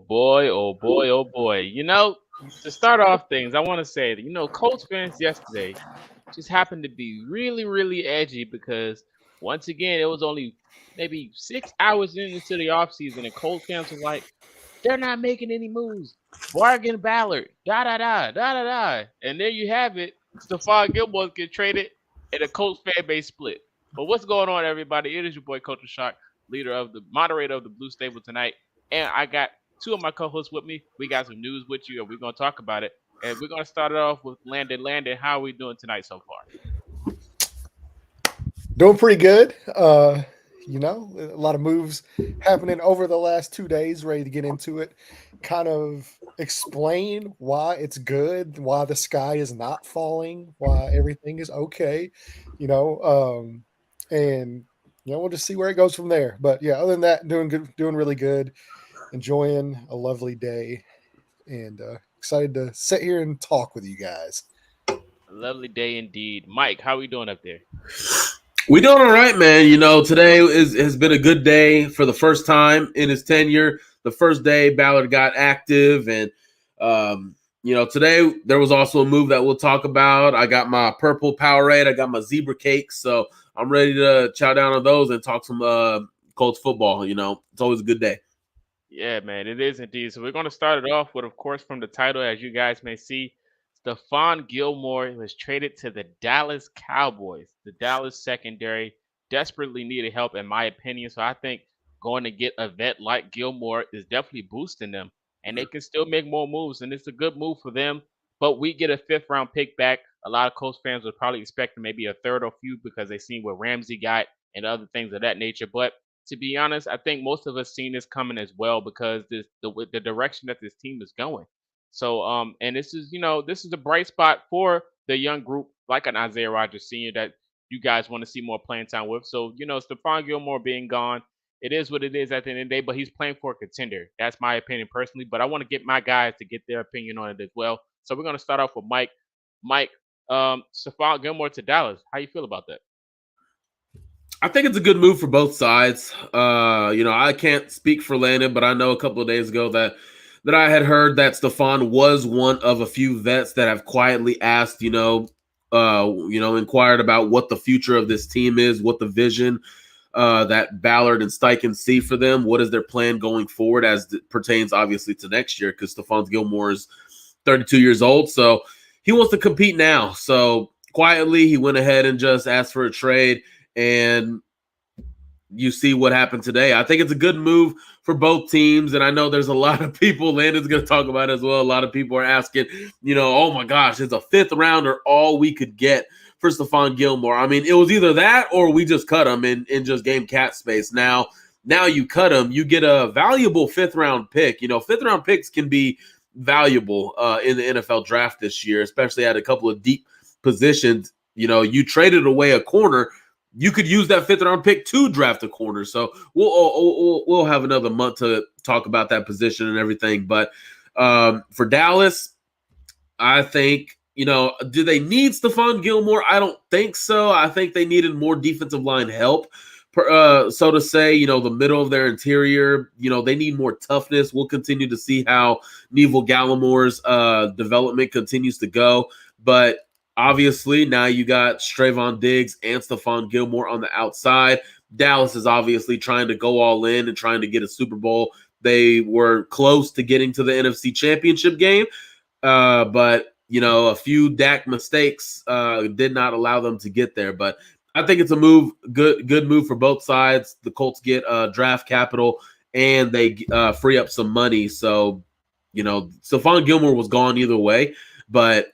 boy, oh boy, oh boy. To start off things, I want to say that, Colts fans yesterday just happened to be really, really edgy because once again, it was only maybe 6 hours into the offseason, and Colts fans were like, they're not making any moves. Bargain Ballard, da da da, da da da. And there you have it. Stephon Gilmore get traded, and the Colts fan base split. But what's going on, everybody? It is your boy, Coach Shark, moderator of the Blue Stable tonight. And I got two of my co-hosts with me. We got some news with you, and we're gonna talk about it. And we're gonna start it off with Landon. Landon, how are we doing tonight so far? Doing pretty good. A lot of moves happening over the last 2 days. Ready to get into it. Kind of explain why it's good, why the sky is not falling, why everything is okay. You know, and we'll just see where it goes from there. But yeah, other than that, doing good, doing really good, enjoying a lovely day, and excited to sit here and talk with you guys. A lovely day indeed. Mike, how we doing up there? We doing all right, man. Today has been a good day for the first time in his tenure. The first day Ballard got active, and today there was also a move that we'll talk about. I got my purple Powerade, I got my zebra cakes, so I'm ready to chow down on those and talk some Colts football. It's always a good day. Yeah, man, it is indeed. So we're going to start it off with, of course, from the title, as you guys may see, Stephon Gilmore was traded to the Dallas Cowboys. The Dallas secondary desperately needed help, in my opinion. So I think going to get a vet like Gilmore is definitely boosting them, and they can still make more moves, and it's a good move for them. But we get a fifth round pick back. A lot of Colts fans would probably expect maybe a third or few because they seen what Ramsey got and other things of that nature. But to be honest, I think most of us seen this coming as well because the direction that this team is going. So and this is a bright spot for the young group like an Isaiah Rogers Sr. that you guys want to see more playing time with. So Stephon Gilmore being gone, it is what it is at the end of the day. But he's playing for a contender. That's my opinion personally. But I want to get my guys to get their opinion on it as well. So we're gonna start off with Mike. Mike, Stephon Gilmore to Dallas. How you feel about that? I think it's a good move for both sides. I can't speak for Landon, but I know a couple of days ago that I had heard that Stephon was one of a few vets that have quietly asked, inquired about what the future of this team is, what the vision that Ballard and Steichen see for them, what is their plan going forward as it pertains obviously to next year, because Stephon Gilmore is 32 years old, so he wants to compete now. So quietly, he went ahead and just asked for a trade. And you see what happened today. I think it's a good move for both teams. And I know there's a lot of people, Landon's going to talk about it as well. A lot of people are asking, oh my gosh, it's a fifth rounder all we could get for Stephon Gilmore. I mean, it was either that or we just cut him and just game cat space. Now you cut him, you get a valuable fifth round pick. Fifth round picks can be valuable in the NFL draft this year, especially at a couple of deep positions. You traded away a corner. You could use that fifth round pick to draft a corner. So we'll have another month to talk about that position and everything. But for Dallas, I think, do they need Stephon Gilmore? I don't think so. I think they needed more defensive line help, so to say, the middle of their interior. They need more toughness. We'll continue to see how Neville Gallimore's development continues to go. But obviously, now you got Trayvon Diggs and Stephon Gilmore on the outside. Dallas is obviously trying to go all in and trying to get a Super Bowl. They were close to getting to the NFC Championship game, but a few Dak mistakes did not allow them to get there. But I think it's a good move for both sides. The Colts get draft capital and they free up some money. So, Stephon Gilmore was gone either way, but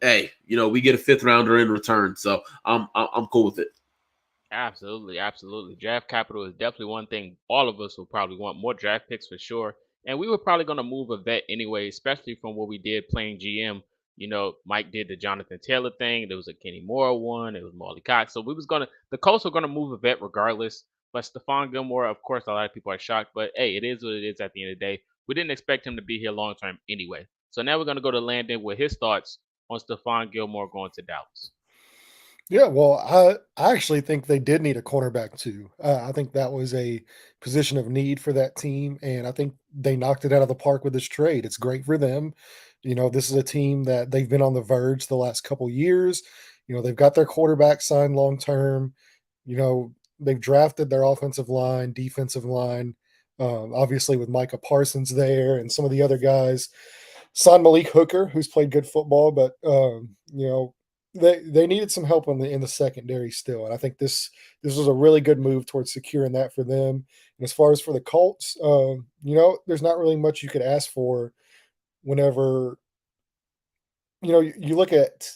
hey, we get a fifth rounder in return, so I'm cool with it. Absolutely, absolutely. Draft capital is definitely one thing all of us will probably want more draft picks for sure. And we were probably going to move a vet anyway, especially from what we did playing GM. Mike did the Jonathan Taylor thing. There was a Kenny Moore one. It was Molly Cox. So the Colts were gonna move a vet regardless. But Stephon Gilmore, of course, a lot of people are shocked. But hey, it is what it is at the end of the day. We didn't expect him to be here long term anyway. So now we're gonna go to Landon with his thoughts on Stephon Gilmore going to Dallas. Yeah, well, I actually think they did need a cornerback too. I think that was a position of need for that team, and I think they knocked it out of the park with this trade. It's great for them. This is a team that they've been on the verge the last couple years. They've got their quarterback signed long term. They've drafted their offensive line, defensive line, obviously with Micah Parsons there and some of the other guys. Signed Malik Hooker, who's played good football, but they needed some help in the secondary still, and I think this was a really good move towards securing that for them. And as far as for the Colts, there's not really much you could ask for whenever you look at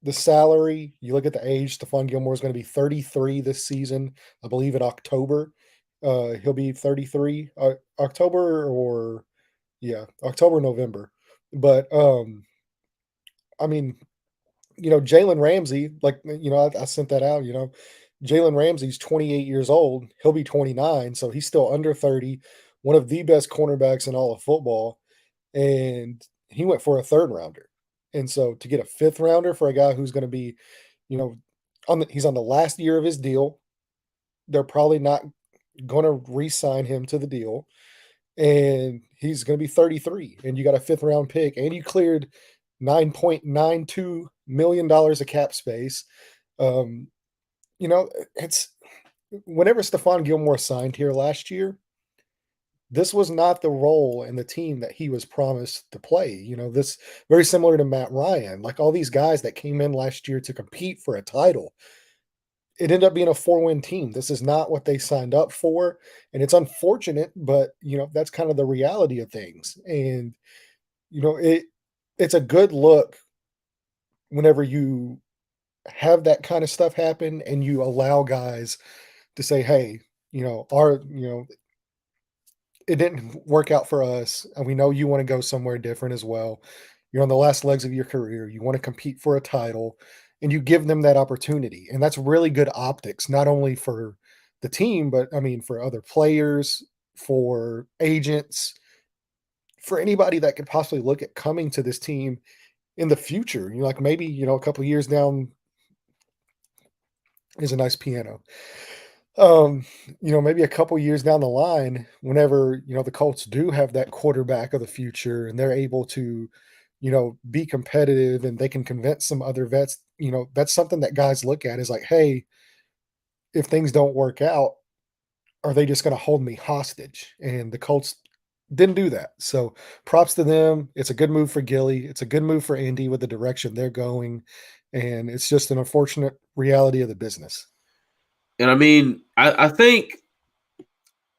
the salary, you look at the age. Stephon Gilmore is going to be 33 this season, I believe, in October. He'll be 33 October or yeah, October, November. But I mean, Jalen Ramsey, like, I sent that out, Jalen Ramsey's 28 years old. He'll be 29, so he's still under 30, one of the best cornerbacks in all of football. And he went for a third rounder. And so to get a fifth rounder for a guy who's going to be, you know, he's on the last year of his deal, they're probably not going to re-sign him to the deal. And he's going to be 33, and you got a fifth round pick, and you cleared $9.92 million of cap space. Um, it's whenever Stephon Gilmore signed here last year, this was not the role in the team that he was promised to play. This very similar to Matt Ryan, like all these guys that came in last year to compete for a title. It ended up being a 4-win team. This is not what they signed up for, and it's unfortunate, but that's kind of the reality of things. And it's a good look whenever you have that kind of stuff happen and you allow guys to say, hey, it didn't work out for us, and we know you want to go somewhere different as well. You're on the last legs of your career. You want to compete for a title, and you give them that opportunity. And that's really good optics, not only for the team, but I mean, for other players, for agents, for anybody that could possibly look at coming to this team in the future. Like maybe, a couple years down is a nice piano. Maybe a couple years down the line, whenever, the Colts do have that quarterback of the future and they're able to, be competitive and they can convince some other vets, that's something that guys look at is like, hey, if things don't work out, are they just going to hold me hostage? And the Colts didn't do that. So props to them. It's a good move for Gilly. It's a good move for Indy with the direction they're going. And it's just an unfortunate reality of the business. And I mean, I think,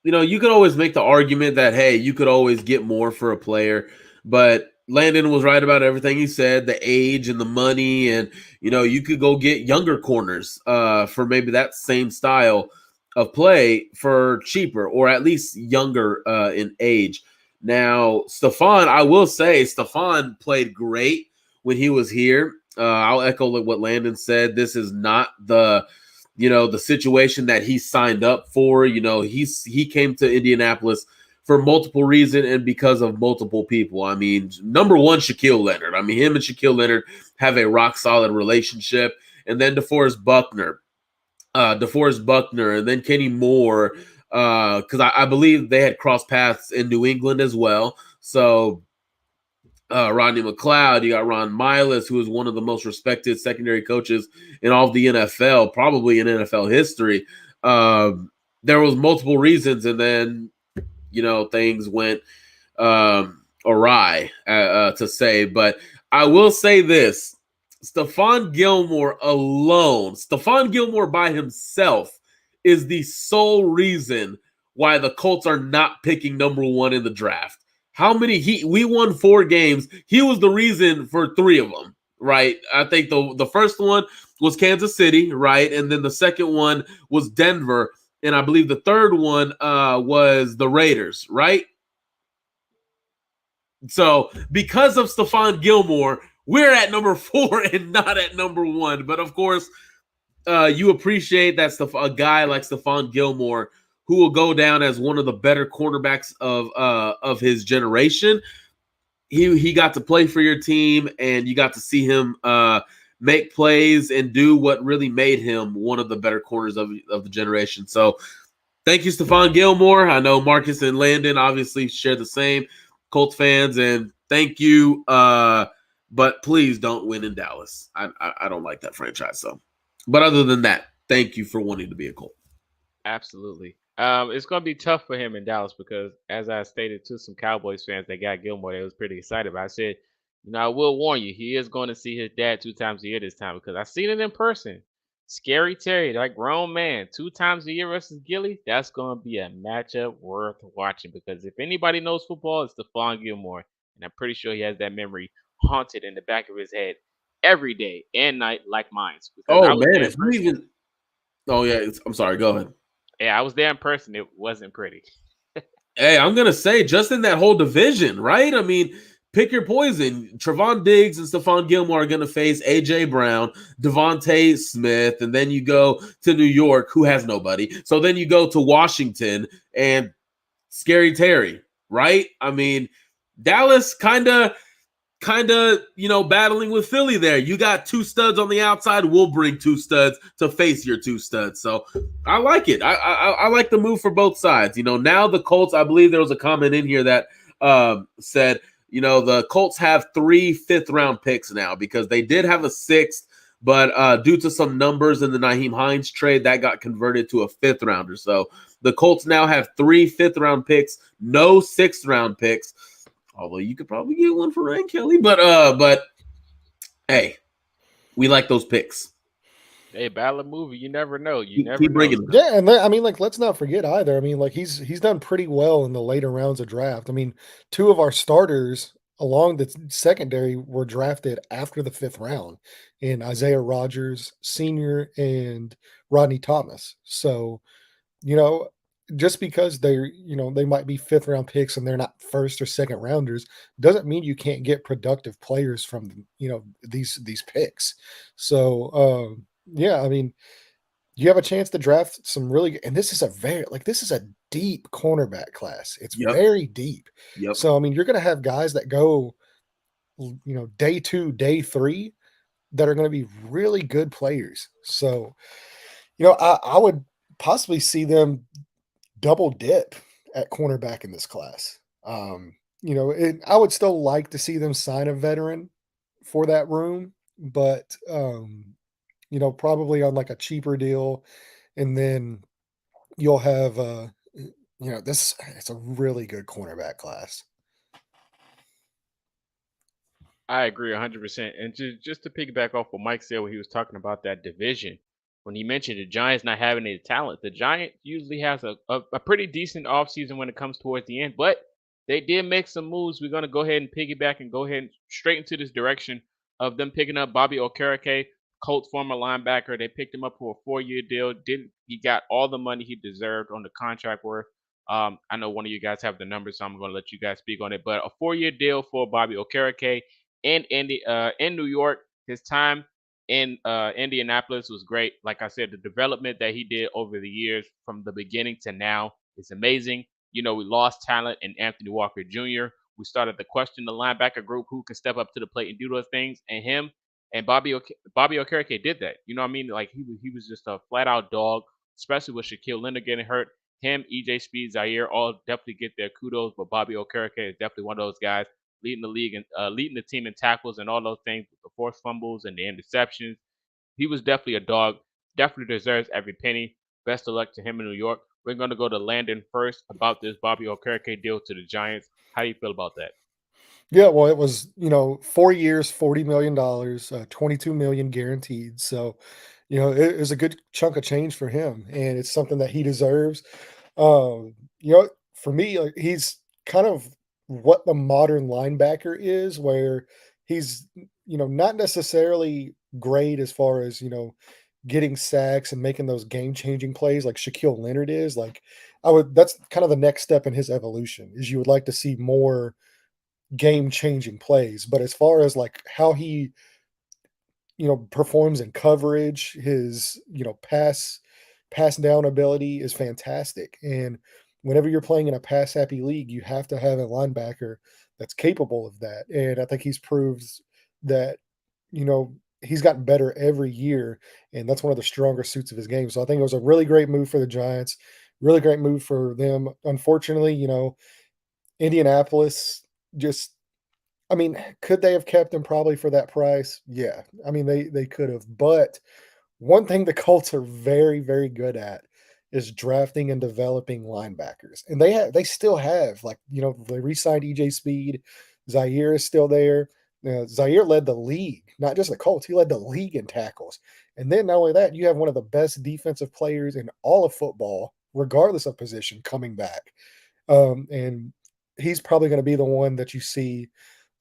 you could always make the argument that, hey, you could always get more for a player. But Landon was right about everything he said, the age and the money. And, you could go get younger corners for maybe that same style of play for cheaper, or at least younger in age. Now, Stephon, I will say, Stephon played great when he was here. I'll echo what Landon said. This is not the situation that he signed up for. He came to Indianapolis for multiple reasons and because of multiple people. I mean, number one, Shaquille Leonard. I mean, him and Shaquille Leonard have a rock solid relationship. And then DeForest Buckner, and then Kenny Moore, because I believe they had crossed paths in New England as well. So Rodney McLeod, you got Ron Miles, who is one of the most respected secondary coaches in all of the NFL, probably in NFL history. There was multiple reasons, and then things went awry, to say. But I will say this: Stephon Gilmore alone, Stephon Gilmore by himself, is the sole reason why the Colts are not picking number one in the draft. How many we won 4 games. He was the reason for 3 of them, right? I think the first one was Kansas City, right? And then the second one was Denver. And I believe the third one was the Raiders, right? So because of Stephon Gilmore, we're at number 4 and not at number 1. But of course, you appreciate that a guy like Stephon Gilmore, who will go down as one of the better cornerbacks of his generation. He got to play for your team, and you got to see him make plays, and do what really made him one of the better corners of the generation. So thank you, Stephon Gilmore. I know Marcus and Landon obviously share the same Colts fans, and thank you. But please don't win in Dallas. I don't like that franchise. So, but other than that, thank you for wanting to be a Colt. Absolutely. It's gonna be tough for him in Dallas because, as I stated to some Cowboys fans that got Gilmore, they was pretty excited. But I said, I will warn you, he is going to see his dad 2 times a year this time because I seen it in person. Scary Terry, that grown man, 2 times a year versus Gilly. That's gonna be a matchup worth watching because if anybody knows football, it's Stephon Gilmore, and I'm pretty sure he has that memory haunted in the back of his head every day and night, like mine. Because Oh I was man, there in if you person. even, oh yeah, I'm sorry. Go ahead. Yeah, I was there in person. It wasn't pretty. Hey, I'm gonna say just in that whole division, right? I mean, pick your poison. Trevon Diggs and Stephon Gilmore are gonna face AJ Brown, Devontae Smith, and then you go to New York, who has nobody. So then you go to Washington and Scary Terry, right? I mean, Dallas kind of, battling with Philly there. You got two studs on the outside. We'll bring two studs to face your two studs. So I like it. I like the move for both sides. Now the Colts, I believe there was a comment in here that said, the Colts have 3 fifth-round picks now because they did have a 6th, but due to some numbers in the Nyheim Hines trade, that got converted to a 5th-rounder. So the Colts now have 3 fifth-round picks, no 6th-round picks. Although you could probably get one for Ryan Kelly, but hey, we like those picks. Hey, battle movie. You never know. You never Keep know. bringing them. Yeah, and I mean, like, let's not forget either. I mean, like, he's done pretty well in the later rounds of draft. I mean, 2 of our starters along the secondary were drafted after the 5th round, in Isaiah Rodgers Sr. and Rodney Thomas. So, you know, just because they might be 5th round picks and they're not first or second rounders doesn't mean you can't get productive players from, these picks. So, yeah, I mean, you have a chance to draft some really, and this is a deep cornerback class. It's Yep. very deep. Yep. So I mean, you're going to have guys that go, day 2, day 3 that are going to be really good players. So, I would possibly see them double dip at cornerback in this class. I would still like to see them sign a veteran for that room, but probably on like a cheaper deal, and then you'll have this it's a really good cornerback class. I agree 100%. And just to piggyback off what Mike said when he was talking about that division, when he mentioned the Giants not having any talent, the Giants usually has a pretty decent offseason when it comes towards the end, but they did make some moves. We're going to go ahead and piggyback and go ahead and straight into this direction of them picking up Bobby Okereke, Colts former linebacker. They picked him up for a 4-year deal. He got all the money he deserved on the contract worth. I know one of you guys have the numbers, so I'm going to let you guys speak on it. But a 4-year deal for Bobby Okereke in New York. His time in Indianapolis was great. Like I said, the development that he did over the years from the beginning to now is amazing. We lost talent in Anthony Walker Jr. We started to question the linebacker group who can step up to the plate and do those things, and him and Bobby Okereke did that. You know what I mean? Like he was just a flat out dog, especially with Shaquille Leonard getting hurt. Him, EJ Speed, Zaire all definitely get their kudos, but Bobby Okereke is definitely one of those guys leading the league and leading the team in tackles and all those things, with the forced fumbles and the interceptions. He was definitely a dog. Definitely deserves every penny. Best of luck to him in New York. We're going to go to Landon first about this Bobby Okereke deal to the Giants. How do you feel about that? Yeah, well, it was 4 years, $40 million, 22 million guaranteed. So it was a good chunk of change for him, and it's something that he deserves. For me, like, he's kind of what the modern linebacker is, where he's not necessarily great as far as getting sacks and making those game-changing plays like Shaquille Leonard is. Like, that's kind of the next step in his evolution, is you would like to see more game-changing plays. But as far as like how he performs in coverage, his pass down ability is fantastic. And whenever you're playing in a pass happy league, you have to have a linebacker that's capable of that. And I think he's proved that, you know, he's gotten better every year, and that's one of the stronger suits of his game. So I think it was a really great move for the Giants, really great move for them. Unfortunately, Indianapolis just I mean, could they have kept him probably for that price? Yeah. I mean, they could have. But one thing the Colts are very, very good at is drafting and developing linebackers. And they still have, like, they re-signed EJ Speed. Zaire is still there. Zaire led the league, not just the Colts. He led the league in tackles. And then not only that, you have one of the best defensive players in all of football, regardless of position, coming back. And he's probably going to be the one that you see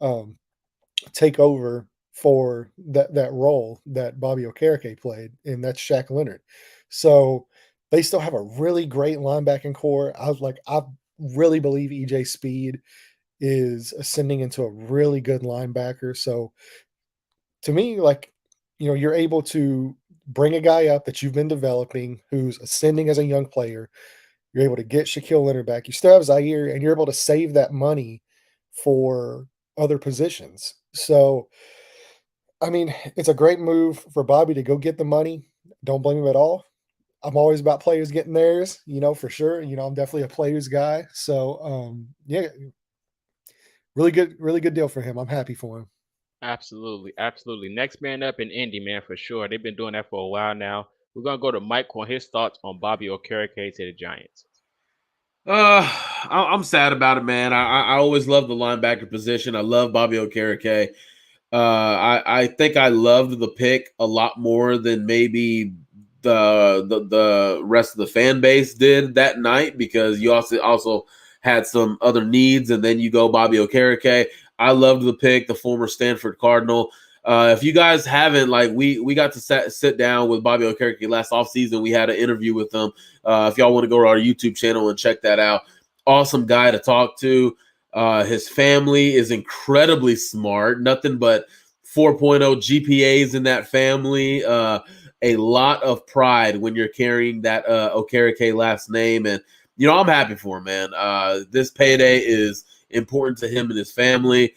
um, take over for that role that Bobby Okereke played, and that's Shaq Leonard. So they still have a really great linebacking core. I really believe EJ Speed is ascending into a really good linebacker. So to me, like, you're able to bring a guy up that you've been developing who's ascending as a young player. You're able to get Shaquille Leonard back. You still have Zaire, and you're able to save that money for other positions. So, I mean, it's a great move for Bobby to go get the money. Don't blame him at all. I'm always about players getting theirs, for sure. I'm definitely a players guy. So, yeah, really good deal for him. I'm happy for him. Absolutely, absolutely. Next man up in Indy, man, for sure. They've been doing that for a while now. We're gonna go to Mike on his thoughts on Bobby Okereke to the Giants. I'm sad about it, man. I always loved the linebacker position. I love Bobby Okereke. I think I loved the pick a lot more than maybe the rest of the fan base did that night, because you also had some other needs, and then you go Bobby Okereke. I loved the pick, the former Stanford Cardinal. If you guys haven't, like, we got to sit down with Bobby Okereke last offseason. We had an interview with him. If y'all want to go to our YouTube channel and check that out, awesome guy to talk to. His family is incredibly smart. Nothing but 4.0 GPAs in that family. A lot of pride when you're carrying that Okereke last name. And, I'm happy for him, man. This payday is important to him and his family.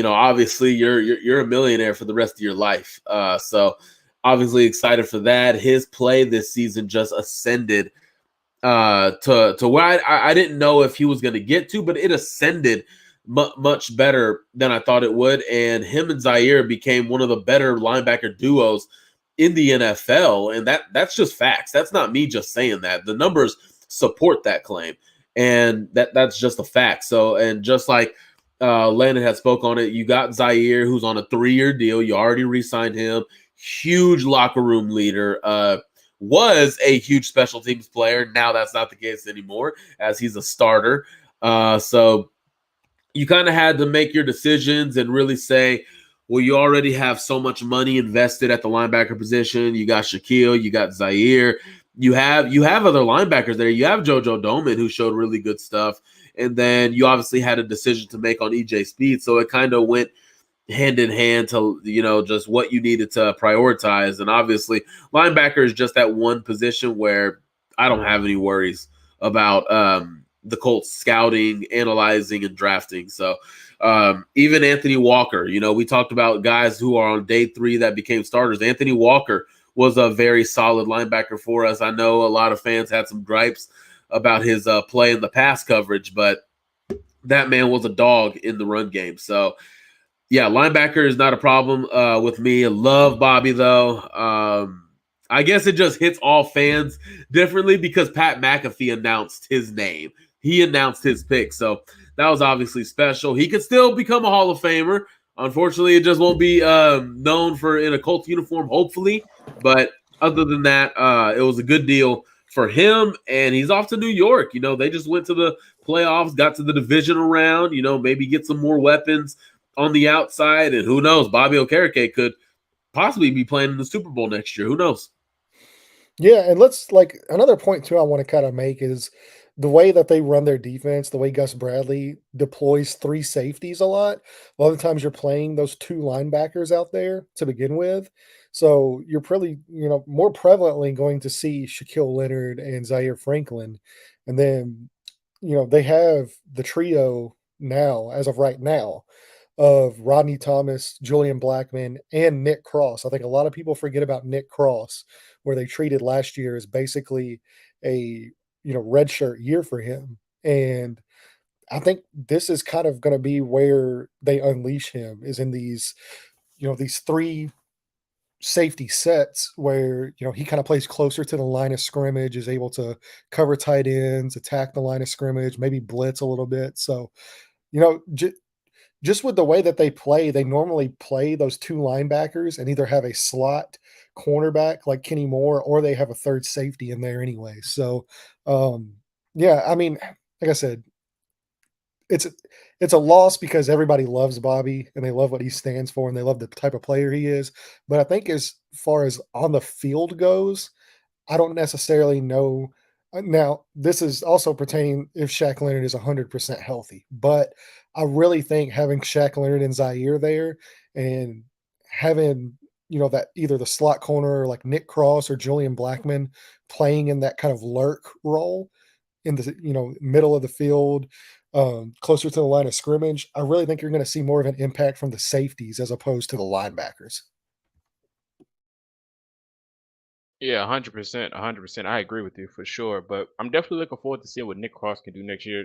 Obviously you're a millionaire for the rest of your life. So obviously excited for that. His play this season just ascended to where I didn't know if he was going to get to, but it ascended much better than I thought it would. And him and Zaire became one of the better linebacker duos in the NFL. And that's just facts. That's not me just saying that. The numbers support that claim. And that's just a fact. So, and just like Landon had spoke on it, you got Zaire, who's on a 3-year deal. You already re-signed him. Huge locker room leader. Was a huge special teams player. Now that's not the case anymore, as he's a starter. So you kind of had to make your decisions and really say, well, you already have so much money invested at the linebacker position. You got Shaquille, you got Zaire, you have other linebackers there. You have JoJo Doman, who showed really good stuff, and then you obviously had a decision to make on EJ Speed. So it kind of went hand in hand to, just what you needed to prioritize. And obviously linebacker is just that one position where I don't have any worries about the Colts scouting, analyzing, and drafting. So even Anthony Walker, we talked about guys who are on day 3 that became starters. Anthony Walker was a very solid linebacker for us. I know a lot of fans had some gripes about his play in the pass coverage, but that man was a dog in the run game. So yeah, linebacker is not a problem with me. I love Bobby, though. I guess it just hits all fans differently because Pat McAfee announced his name. He announced his pick. So that was obviously special. He could still become a Hall of Famer. Unfortunately, it just won't be known for in a Colts uniform, hopefully. But other than that, it was a good deal for him. And he's off to New York. They just went to the playoffs, got to the divisional round, maybe get some more weapons on the outside, and who knows, Bobby Okereke could possibly be playing in the Super Bowl next year. Who knows? Yeah, and let's another point too I want to kind of make is the way that they run their defense, the way Gus Bradley deploys 3 safeties a lot. A lot of times you're playing those 2 linebackers out there to begin with. So you're probably, more prevalently going to see Shaquille Leonard and Zaire Franklin. And then, they have the trio now, as of right now, of Rodney Thomas, Julian Blackman, and Nick Cross. I think a lot of people forget about Nick Cross, where they treated last year as basically a redshirt year for him. And I think this is kind of going to be where they unleash him is in these three safety sets where he kind of plays closer to the line of scrimmage, is able to cover tight ends, attack the line of scrimmage, maybe blitz a little bit. So you know, j- just with the way that they play, they normally play those two linebackers and either have a slot cornerback like Kenny Moore, or they have a third safety in there anyway. So, um, yeah, I mean, like I said, it's a, it's a loss because everybody loves Bobby and they love what he stands for and they love the type of player he is. But I think as far as on the field goes, I don't necessarily know. Now, this is also pertaining if Shaq Leonard is 100% healthy, but I really think having Shaq Leonard and Zaire there and having, that either the slot corner or like Nick Cross or Julian Blackman playing in that kind of lurk role in the, middle of the field, closer to the line of scrimmage, I really think you're going to see more of an impact from the safeties as opposed to the linebackers. Yeah, 100%, 100%. I agree with you for sure. But I'm definitely looking forward to seeing what Nick Cross can do next year.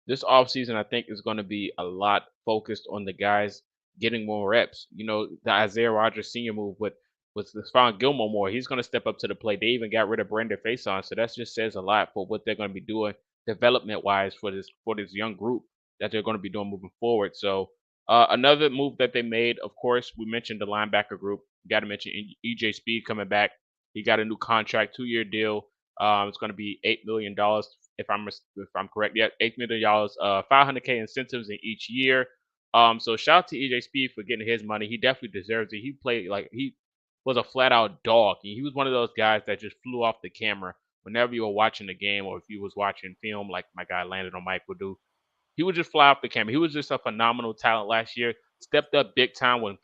This offseason, I think, is going to be a lot focused on the guys getting more reps. The Isaiah Rogers Sr. move with Stephon Gilmore more. He's going to step up to the plate. They even got rid of Brandon Faison. So that just says a lot for what they're going to be doing development wise for this young group that they're going to be doing moving forward. So another move that they made, of course, we mentioned the linebacker group. Got to mention EJ Speed coming back. He got a new contract, 2-year deal. It's going to be $8 million if I'm correct. Yeah, $8 million. 500K incentives in each year. So shout out to EJ Speed for getting his money. He definitely deserves it. He played like he was a flat out dog. He was one of those guys that just flew off the camera whenever you were watching the game or if you was watching film, like my guy Landon on Mike would do. He would just fly off the camera. He was just a phenomenal talent last year. Stepped up big time when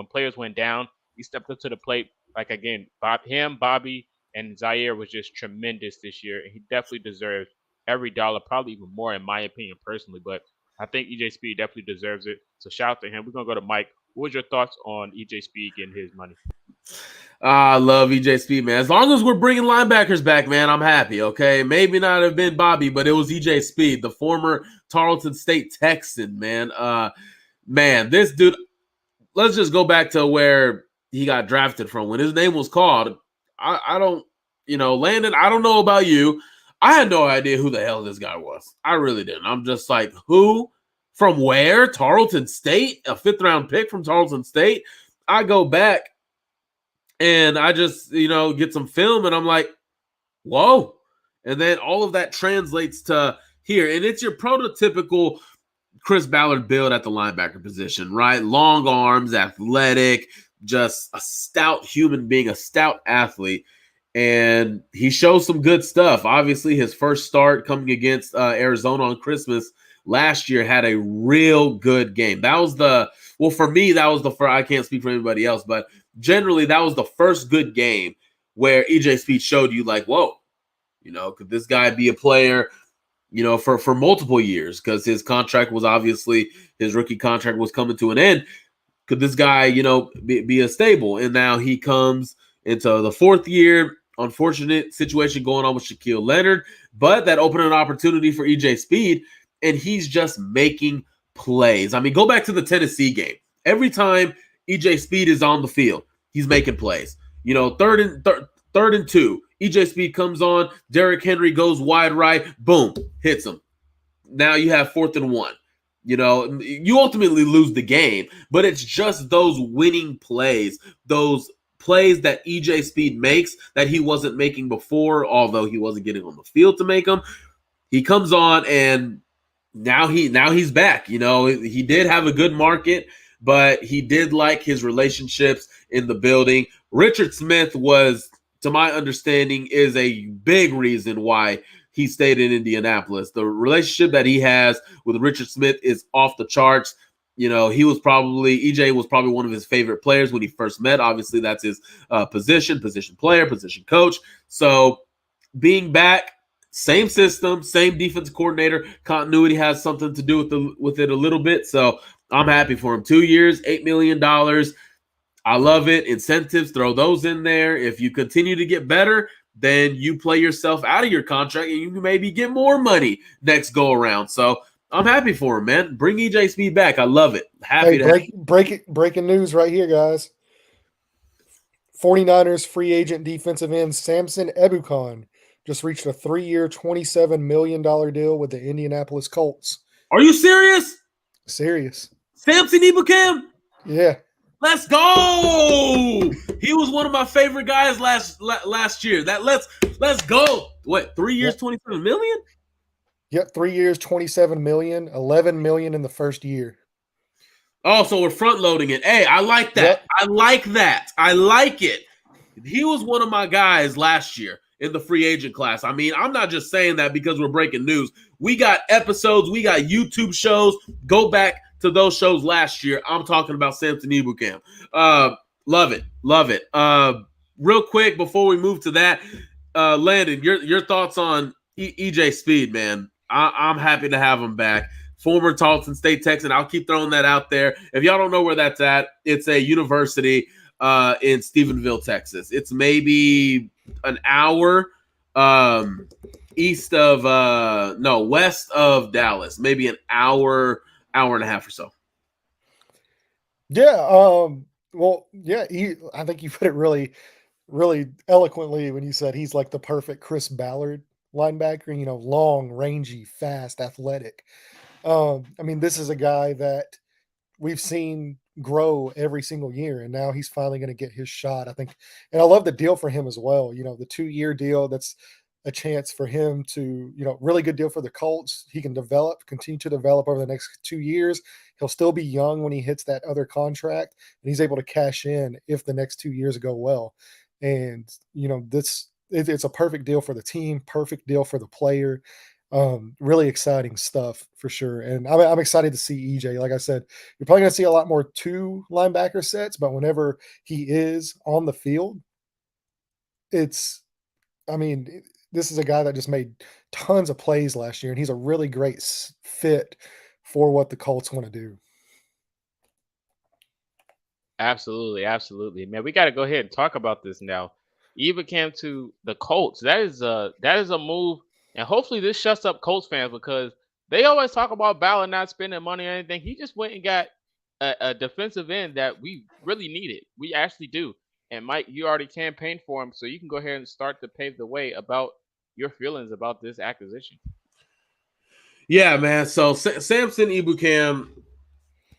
players went down. He stepped up to the plate. Like again, Bobby, and Zaire was just tremendous this year, and he definitely deserves every dollar, probably even more in my opinion personally. But I think EJ Speed definitely deserves it. So shout out to him. We're gonna go to Mike. What was your thoughts on EJ Speed getting his money? I love EJ Speed, man. As long as we're bringing linebackers back, man, I'm happy. Okay, maybe not have been Bobby, but it was EJ Speed, the former Tarleton State Texan, man. Man, this dude. Let's just go back to where he got drafted from. When his name was called, I don't, Landon. I don't know about you. I had no idea who the hell this guy was. I really didn't. I'm just like, who? From where? Tarleton State, a 5th-round pick from Tarleton State. I go back and I just, get some film and I'm like, whoa. And then all of that translates to here. And it's your prototypical Chris Ballard build at the linebacker position, right? Long arms, athletic, just a stout human being, a stout athlete. And he shows some good stuff. Obviously, his first start coming against Arizona on Christmas last year had a real good game. That was for me, that was the first. I can't speak for anybody else, but generally, that was the first good game where EJ Speed showed you, like, whoa, could this guy be a player, for multiple years? Because his contract was obviously, his rookie contract was coming to an end. Could this guy, be a stable? And now he comes into the 4th year. Unfortunate situation going on with Shaquille Leonard, but that opened an opportunity for EJ Speed, and he's just making plays. I mean, go back to the Tennessee game. Every time EJ Speed is on the field, he's making plays. Third and 2, EJ Speed comes on. Derrick Henry goes wide right. Boom, hits him. Now you have 4th and 1. You ultimately lose the game, but it's just those winning plays, those plays that EJ Speed makes that he wasn't making before, although he wasn't getting on the field to make them. He comes on and now he's back. He did have a good market, but he did like his relationships in the building. Richard Smith was, to my understanding, is a big reason why he stayed in Indianapolis. The relationship that he has with Richard Smith is off the charts. EJ was probably one of his favorite players when he first met. Obviously, that's his position player, position coach. So being back, same system, same defense coordinator, continuity has something to do with it a little bit. So I'm happy for him. 2 years, $8 million. I love it. Incentives, throw those in there. If you continue to get better, then you play yourself out of your contract and you can maybe get more money next go around. So I'm happy for him, man. Bring EJ Speed back. I love it. Happy Hey, breaking news right here, guys. 49ers free agent defensive end Samson Ebukam just reached a 3-year, $27 million deal with the Indianapolis Colts. Are you serious? Serious. Samson Ebukam? Yeah. Let's go. He was one of my favorite guys last year. Let's go. What, 3 years, 27 million? Yep, 3 years, 27 million, 11 million in the first year. Oh, so we're front loading it. Hey, I like that. Yep. I like that. I like it. He was one of my guys last year in the free agent class. I mean, I'm not just saying that because we're breaking news. We got episodes, we got YouTube shows. Go back to those shows last year. I'm talking about Samson Ebukam. Love it. Love it. Real quick before we move to that, Landon, your thoughts on EJ Speed, man. I'm happy to have him back. Former Tarleton State Texan. I'll keep throwing that out there. If y'all don't know where that's at, it's a university in Stephenville, Texas. It's maybe an hour west of Dallas. Maybe an hour and a half or so. Yeah. Well, yeah. I think you put it really, really eloquently when you said he's like the perfect Chris Ballard linebacker. You know, long, rangy, fast, athletic. I mean, this is a guy that we've seen grow every single year, and now he's finally going to get his shot, I think. And I love the deal for him as well. You know, the 2-year deal, that's a chance for him to, really good deal for the Colts. He can continue to develop over the next 2 years. He'll still be young when he hits that other contract, and he's able to cash in if the next 2 years go well. And, it's a perfect deal for the team, perfect deal for the player. Really exciting stuff for sure. And I'm excited to see EJ. Like I said, you're probably going to see a lot more 2 linebacker sets, but whenever he is on the field, this is a guy that just made tons of plays last year, and he's a really great fit for what the Colts want to do. Absolutely, absolutely, man. We got to go ahead and talk about this now. Ebukam to the Colts. That is a move, and hopefully this shuts up Colts fans because they always talk about Ballard not spending money or anything. He just went and got a defensive end that we really needed. We actually do. And Mike, you already campaigned for him, so you can go ahead and start to pave the way about your feelings about this acquisition. Yeah, man. So Samson Ebukam,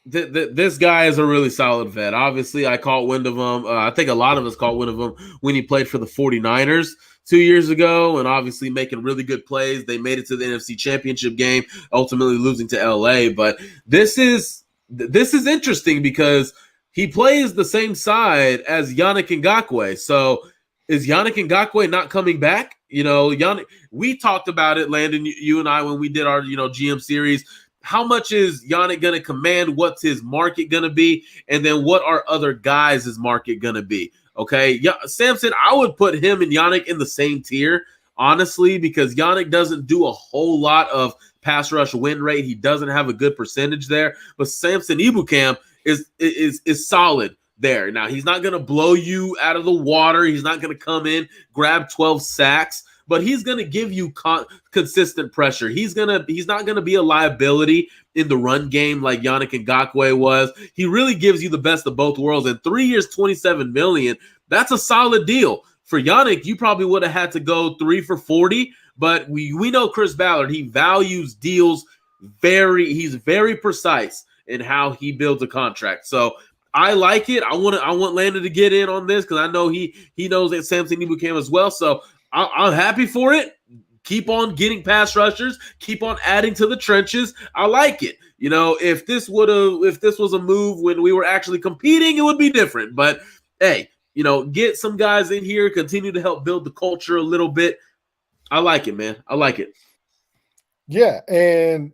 this guy is a really solid vet. Obviously, I caught wind of him. I think a lot of us caught wind of him when he played for the 49ers 2 years ago, and obviously making really good plays. They made it to the NFC Championship game, ultimately losing to LA. But this is interesting because he plays the same side as Yannick Ngakoue. So is Yannick Ngakoue not coming back? Yannick, we talked about it, Landon, you and I, when we did our, GM series. How much is Yannick going to command? What's his market going to be? And then what are other guys' market going to be? Okay. Yeah, Samson, I would put him and Yannick in the same tier, honestly, because Yannick doesn't do a whole lot of pass rush win rate. He doesn't have a good percentage there. But Samson Ebukam is solid there. Now, he's not going to blow you out of the water. He's not going to come in, grab 12 sacks. But he's going to give you consistent pressure. He's not going to be a liability in the run game like Yannick Ngakoue was. He really gives you the best of both worlds. And 3 years, $27 million, that's a solid deal. For Yannick, you probably would have had to go 3 for $40. But we know Chris Ballard. He values deals he's very precise in how he builds a contract. So I like it. I want Landon to get in on this because I know he knows that Samson Ebukam as well. So I'm happy for it. Keep on getting pass rushers. Keep on adding to the trenches. I like it. If this was a move when we were actually competing, it would be different. But hey, get some guys in here. Continue to help build the culture a little bit. I like it, man. I like it. Yeah, and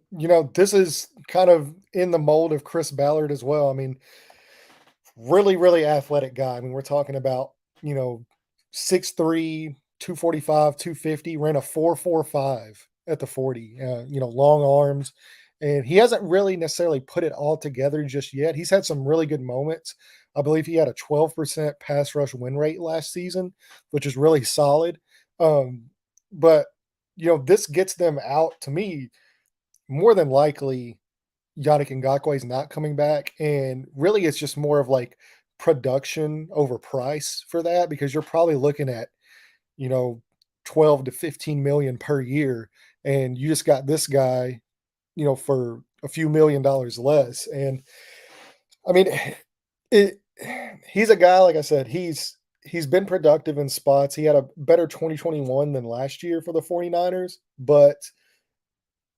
this is kind of in the mold of Chris Ballard as well. I mean, really, really athletic guy. I mean, we're talking about 6'3". 245, 250, ran a 4.45 at the 40. Long arms, And he hasn't really necessarily put it all together just yet. He's had some really good moments. I believe he had a 12% pass rush win rate last season, which is really solid. But this gets them out to me more than likely. Yannick Ngakoue is not coming back, and really it's just more of like production over price for that, because you're probably looking at, 12 to 15 million per year, and you just got this guy, for a few $1 million less. And I mean, it he's a guy, like I said, he's been productive in spots. He had a better 2021 than last year for the 49ers, but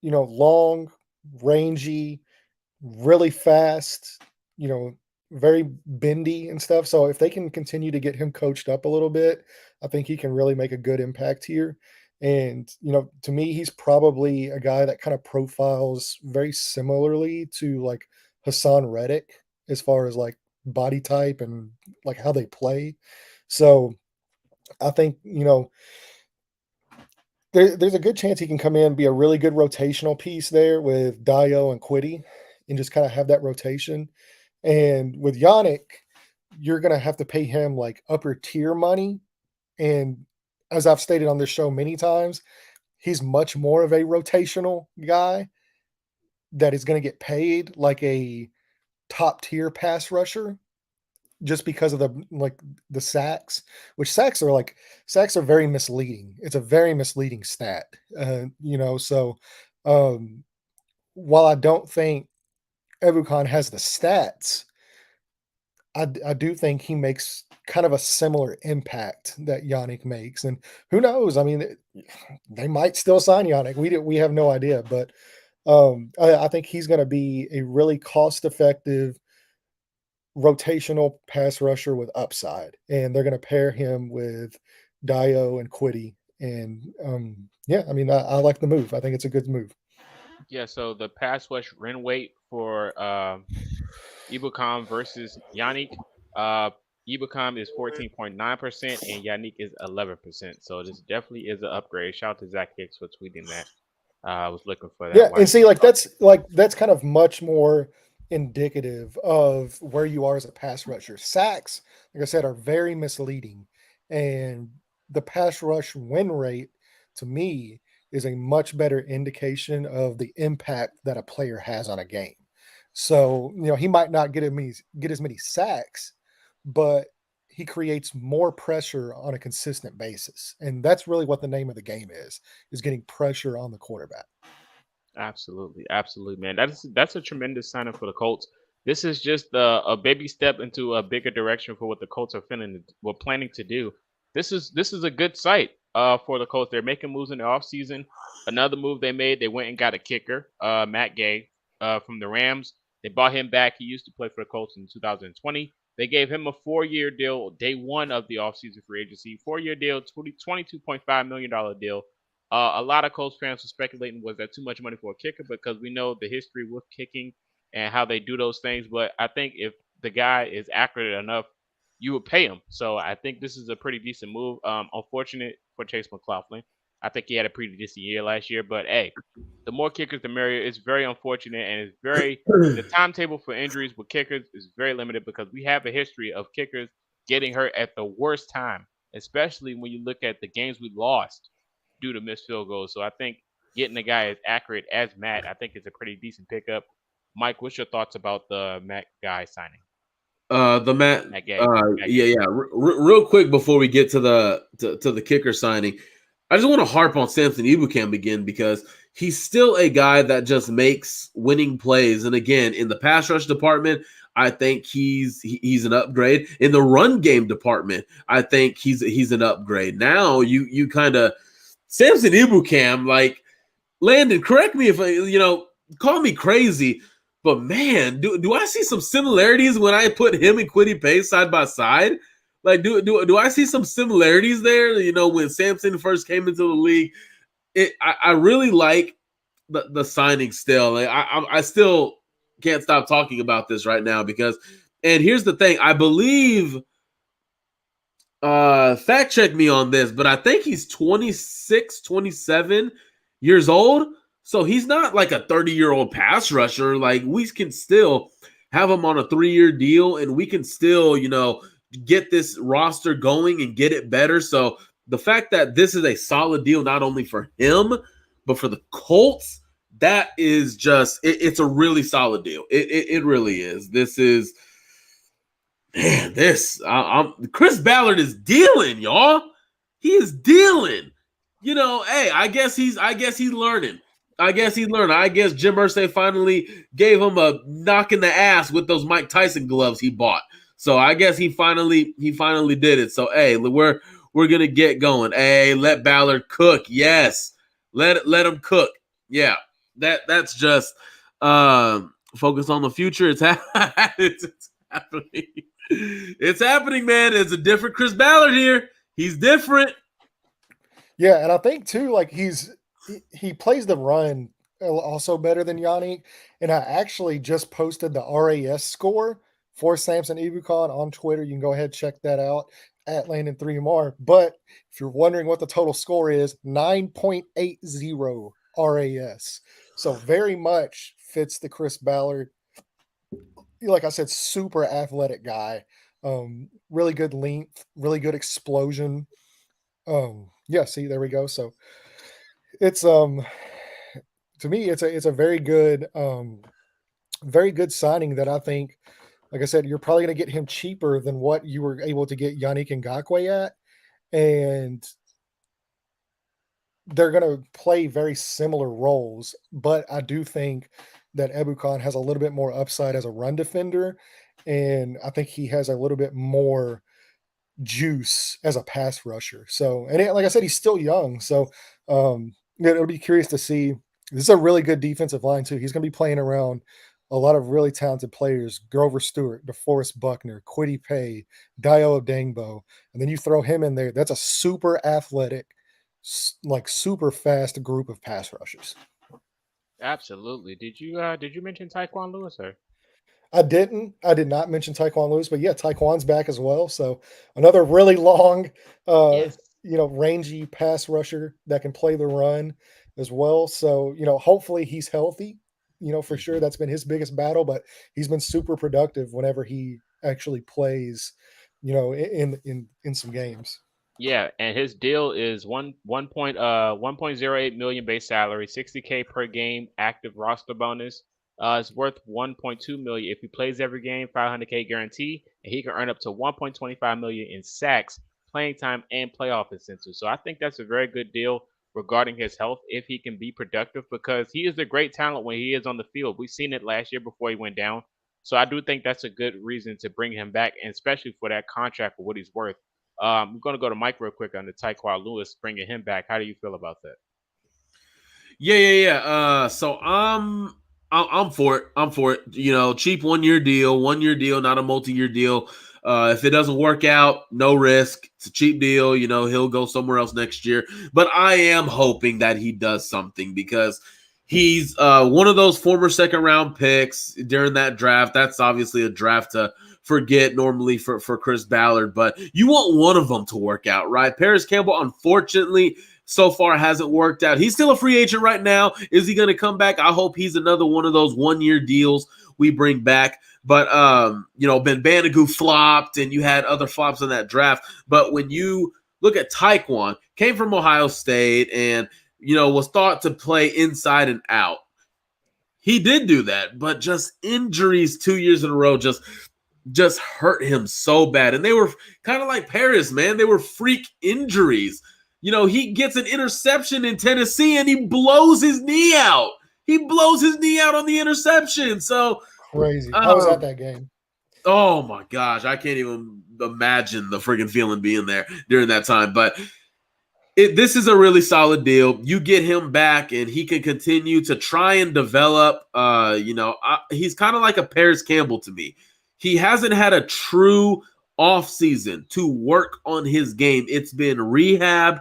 long, rangy, really fast, you know, very bendy and stuff. So if they can continue to get him coached up a little bit, I think he can really make a good impact here. And, to me, he's probably a guy that kind of profiles very similarly to like Hassan Reddick as far as like body type and like how they play. So I think, there's a good chance he can come in, be a really good rotational piece there with Dio and Quiddy, and just kind of have that rotation. And with Yannick, you're going to have to pay him like upper tier money. And as I've stated on this show many times, he's much more of a rotational guy that is going to get paid like a top tier pass rusher, just because of the sacks, which sacks are very misleading. It's a very misleading stat. So while I don't think Ebukam has the stats, I do think he makes kind of a similar impact that Yannick makes. And who knows? I mean, they might still sign Yannick. We have no idea, but I think he's going to be a really cost effective rotational pass rusher with upside, and they're going to pair him with Dio and Quiddy. And I like the move. I think it's a good move. Yeah, so the pass rush win weight for Ibukam versus Yannick. Uh, Ibukam is 14.9% and Yannick is 11%. So this definitely is an upgrade. Shout out to Zach Hicks for tweeting that. I was looking for that. Yeah, and see, that's kind of much more indicative of where you are as a pass rusher. Sacks, like I said, are very misleading, and the pass rush win rate, to me, is a much better indication of the impact that a player has on a game. So, he might not get as many sacks, but he creates more pressure on a consistent basis. And that's really what the name of the game is getting pressure on the quarterback. Absolutely, absolutely, man. That's a tremendous signing for the Colts. This is just a baby step into a bigger direction for what the Colts are planning to do. This is a good sight for the Colts. They're making moves in the offseason. Another move they made, they went and got a kicker, Matt Gay, from the Rams. They bought him back. He used to play for the Colts in 2020. They gave him a 4-year deal, day one of the offseason free agency. 4-year deal, $22.5 million deal. A lot of Colts fans were speculating, was that too much money for a kicker, because we know the history with kicking and how they do those things. But I think if the guy is accurate enough, you would pay him. So I think this is a pretty decent move. Unfortunate for Chase McLaughlin. I think he had a pretty decent year last year. But hey, the more kickers, the merrier. It's very unfortunate, and the timetable for injuries with kickers is very limited, because we have a history of kickers getting hurt at the worst time, especially when you look at the games we lost due to missed field goals. So I think getting a guy as accurate as Matt, I think it's a pretty decent pickup. Mike, what's your thoughts about the Matt Guy signing? The Matt, Matt Gay. yeah. Real quick before we get to the kicker signing, I just want to harp on Samson Ebukam again, because he's still a guy that just makes winning plays. And again, in the pass rush department, I think he's an upgrade. In the run game department, I think he's an upgrade. Now you kind of Samson Ebukam, like, Landon, correct me if call me crazy, but man, do I see some similarities when I put him and Quiddy Pay side by side? Like, do I see some similarities there? When Samson first came into the league, I really like the signing still. Like, I still can't stop talking about this right now, because, and here's the thing, I believe, fact check me on this, but I think he's 26, 27 years old. So he's not like a 30-year-old pass rusher. Like, we can still have him on a 3-year deal, and we can still, get this roster going and get it better. So the fact that this is a solid deal, not only for him, but for the Colts, that is just, it's a really solid deal. It really is. This is, man, Chris Ballard is dealing, y'all. He is dealing. Hey, I guess he's learning. I guess Jim Irsay finally gave him a knock in the ass with those Mike Tyson gloves he bought. So I guess he finally did it. So hey, we're gonna get going. Hey, let Ballard cook. Yes, let him cook. Yeah, that's just focus on the future. It's happening. It's happening, man. It's a different Chris Ballard here. He's different. Yeah, and I think too, like he plays the run also better than Yannick. And I actually just posted the RAS score for Samson Ebukon on Twitter. You can go ahead and check that out at Landon3MR. But if you're wondering what the total score is, 9.80 RAS. So very much fits the Chris Ballard. Like I said, super athletic guy. Really good length, really good explosion. Yeah, see, there we go. So it's to me, it's a very good signing that I think, like I said, you're probably going to get him cheaper than what you were able to get Yannick Ngakoue at, and they're going to play very similar roles. But I do think that Ebukon has a little bit more upside as a run defender, and I think he has a little bit more juice as a pass rusher. So, and like I said, he's still young. So, it'll be curious to see. This is a really good defensive line too. He's going to be playing around a lot of really talented players: Grover Stewart, DeForest Buckner, Kwity Paye, Dio Dangbo, and then you throw him in there. That's a super athletic, like super fast group of pass rushers. Absolutely. Did you mention Taekwon Lewis, or? I didn't. I did not mention Taekwon Lewis, but yeah, Taekwon's back as well. So another really long, Yes. rangy pass rusher that can play the run as well. So, hopefully he's healthy, for sure. That's been his biggest battle, but he's been super productive whenever he actually plays, in some games. Yeah, and his deal is 1.08 million base salary, 60K per game, active roster bonus. It's worth 1.2 million if he plays every game, 500K guarantee, and he can earn up to 1.25 million in sacks, playing time, and playoff incentives. So I think that's a very good deal regarding his health if he can be productive, because he is a great talent when he is on the field. We've seen it last year before he went down. So I do think that's a good reason to bring him back, and especially for that contract for what he's worth. I'm going to go to Mike real quick on the Taekwon Lewis, bringing him back. How do you feel about that? Yeah. So I'm for it. I'm for it. Cheap 1-year deal, not a multi-year deal. If it doesn't work out, no risk. It's a cheap deal. He'll go somewhere else next year. But I am hoping that he does something, because he's one of those former second-round picks during that draft. That's obviously a draft to forget normally for Chris Ballard, but you want one of them to work out, right? Paris Campbell, unfortunately, so far hasn't worked out. He's still a free agent right now. Is he going to come back? I hope he's another one of those 1-year deals we bring back. But, Ben Bandigout flopped, and you had other flops in that draft. But when you look at Taekwon, came from Ohio State and, was thought to play inside and out. He did do that, but just injuries 2 years in a row just hurt him so bad. And they were kind of like Paris, man. They were freak injuries. He gets an interception in Tennessee and he blows his knee out. He blows his knee out on the interception. So crazy. I was at that game. Oh my gosh. I can't even imagine the freaking feeling being there during that time. But this is a really solid deal. You get him back and he can continue to try and develop. He's kind of like a Paris Campbell to me. He hasn't had a true offseason to work on his game. It's been rehab.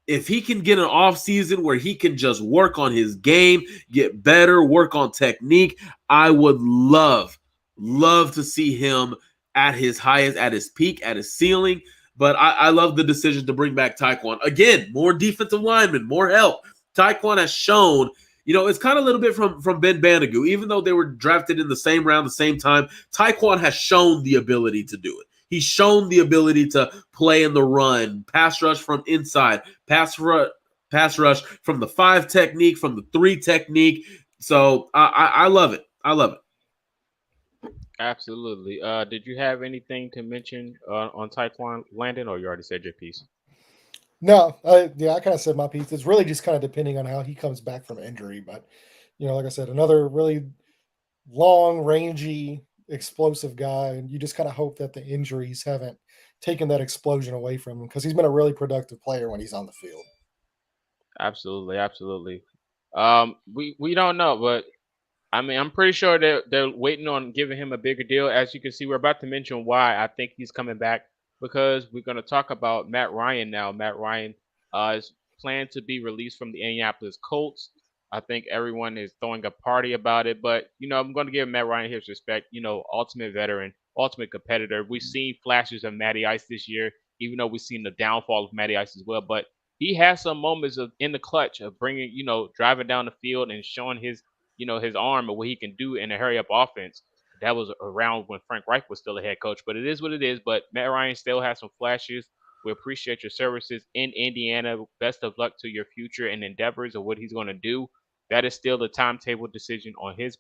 If he can get an offseason where he can just work on his game, get better, work on technique, I would love to see him at his highest, at his peak, at his ceiling. But I love the decision to bring back Tyquan. Again, more defensive linemen, more help. Tyquan has shown, it's kind of a little bit from Ben Bandigout. Even though they were drafted in the same round, the same time, Tyquan has shown the ability to do it. He's shown the ability to play in the run, pass rush from inside, pass rush from the 5 technique, from the 3 technique. So I love it. I love it. Absolutely. Did you have anything to mention on Taekwon Landon, or you already said your piece? No, I kind of said my piece. It's really just kind of depending on how he comes back from injury. But, like I said, another really long, rangy, explosive guy. And you just kind of hope that the injuries haven't taken that explosion away from him because he's been a really productive player when he's on the field. Absolutely, absolutely. We don't know, but I mean, I'm pretty sure they're waiting on giving him a bigger deal. As you can see, we're about to mention why I think he's coming back because we're going to talk about Matt Ryan now. Matt Ryan is planned to be released from the Indianapolis Colts. I think everyone is throwing a party about it, but I'm going to give Matt Ryan his respect. Ultimate veteran, ultimate competitor. We've seen flashes of Matty Ice this year, even though we've seen the downfall of Matty Ice as well. But he has some moments of in the clutch of bringing, driving down the field and showing his arm and what he can do in a hurry up offense. That was around when Frank Reich was still a head coach, but it is what it is. But Matt Ryan still has some flashes. We appreciate your services in Indiana. Best of luck to your future and endeavors of what he's going to do. That is still the timetable decision on his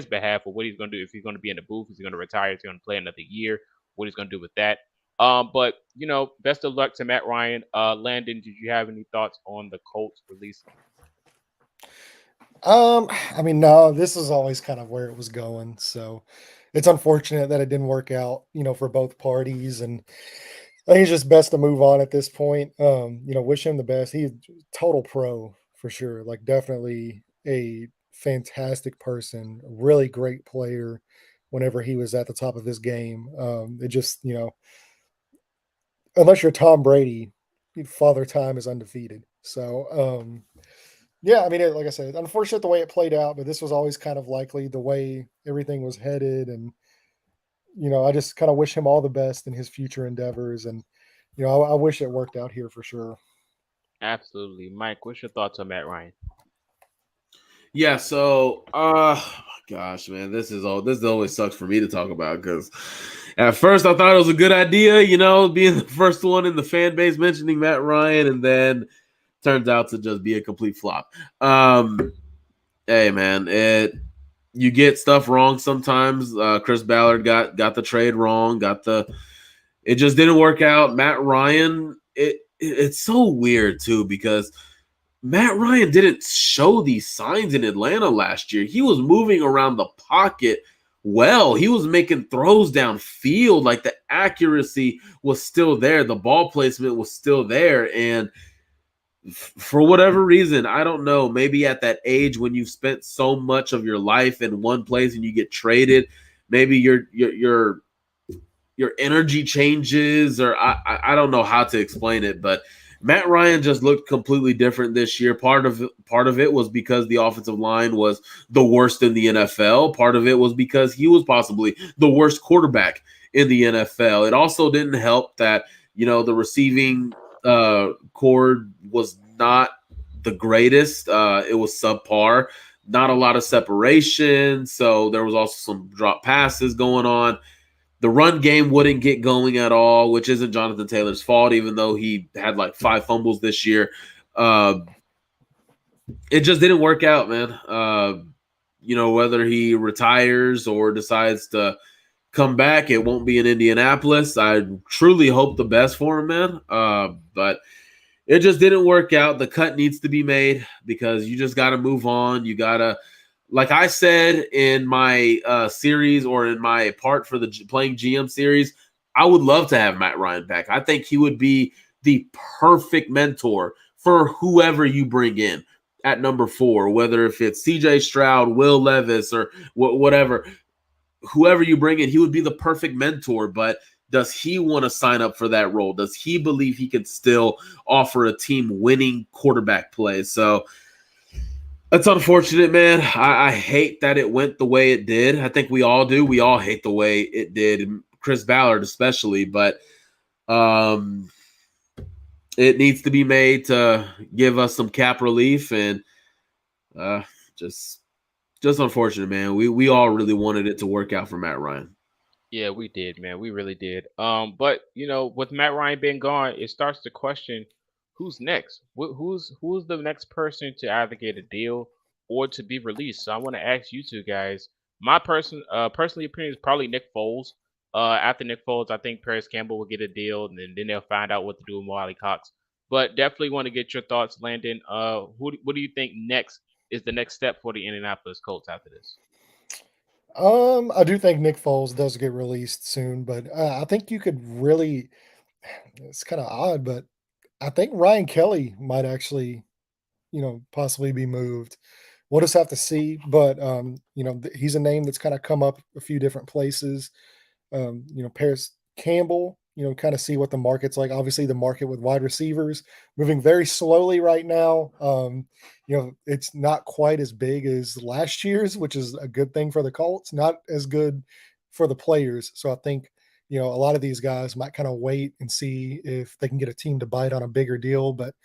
behalf of what he's going to do. If he's going to be in the booth, is he going to retire? Is he going to play another year? What he's going to do with that? But best of luck to Matt Ryan. Landon, did you have any thoughts on the Colts release? I mean, no, this is always kind of where it was going. So it's unfortunate that it didn't work out, for both parties. And I think it's just best to move on at this point. Wish him the best. He's total pro for sure. Like definitely a fantastic person, really great player whenever he was at the top of his game. It just, unless you're Tom Brady, Father Time is undefeated. So, yeah, I mean, like I said, unfortunate the way it played out, but this was always kind of likely the way everything was headed. And, I just kind of wish him all the best in his future endeavors. And, I wish it worked out here for sure. Absolutely. Mike, what's your thoughts on Matt Ryan? Yeah, so gosh, man, this always sucks for me to talk about because at first I thought it was a good idea, being the first one in the fan base mentioning Matt Ryan, and then turns out to just be a complete flop. Hey man, you get stuff wrong sometimes. Chris Ballard got the trade wrong, it just didn't work out. Matt Ryan, it's so weird too because Matt Ryan didn't show these signs in Atlanta last year. He was moving around the pocket well. He was making throws downfield. Like the accuracy was still there. The ball placement was still there. And for whatever reason, I don't know, maybe at that age when you've spent so much of your life in one place and you get traded, maybe your energy changes, or I don't know how to explain it, but Matt Ryan just looked completely different this year. Part of it was because the offensive line was the worst in the NFL. Part of it was because he was possibly the worst quarterback in the NFL. It also didn't help that, the receiving core was not the greatest. It was subpar, not a lot of separation. So there was also some drop passes going on. The run game wouldn't get going at all, which isn't Jonathan Taylor's fault, even though he had like 5 fumbles this year. It just didn't work out, man. Whether he retires or decides to come back, it won't be in Indianapolis. I truly hope the best for him, man. But it just didn't work out. The cut needs to be made because you just got to move on. You got to, like I said in my series or in my part for the Playing GM series, I would love to have Matt Ryan back. I think he would be the perfect mentor for whoever you bring in at number 4, whether if it's CJ Stroud, Will Levis, or whatever. Whoever you bring in, he would be the perfect mentor, but does he want to sign up for that role? Does he believe he can still offer a team winning quarterback play? So that's unfortunate, man. I hate that it went the way it did. I think we all do. We all hate the way it did, Chris Ballard especially. But Um, it needs to be made to give us some cap relief, and uh, just unfortunate, man. We all really wanted it to work out for Matt Ryan. Yeah, we did, man. We really did. But with Matt Ryan being gone, it starts to question who's next. Who's the next person to either get a deal or to be released. So I want to ask you two guys. My personally opinion is probably Nick Foles. After Nick Foles, I think Paris Campbell will get a deal, and then they'll find out what to do with Molly Cox. But definitely want to get your thoughts, Landon. What do you think next is the next step for the Indianapolis Colts after this? I do think Nick Foles does get released soon, but I think you could really. It's kind of odd, but I think Ryan Kelly might actually, possibly be moved. We'll just have to see. But he's a name that's kind of come up a few different places. Paris Campbell, kind of see what the market's like. Obviously, the market with wide receivers moving very slowly right now. It's not quite as big as last year's, which is a good thing for the Colts, not as good for the players. So I think, a lot of these guys might kind of wait and see if they can get a team to bite on a bigger deal. But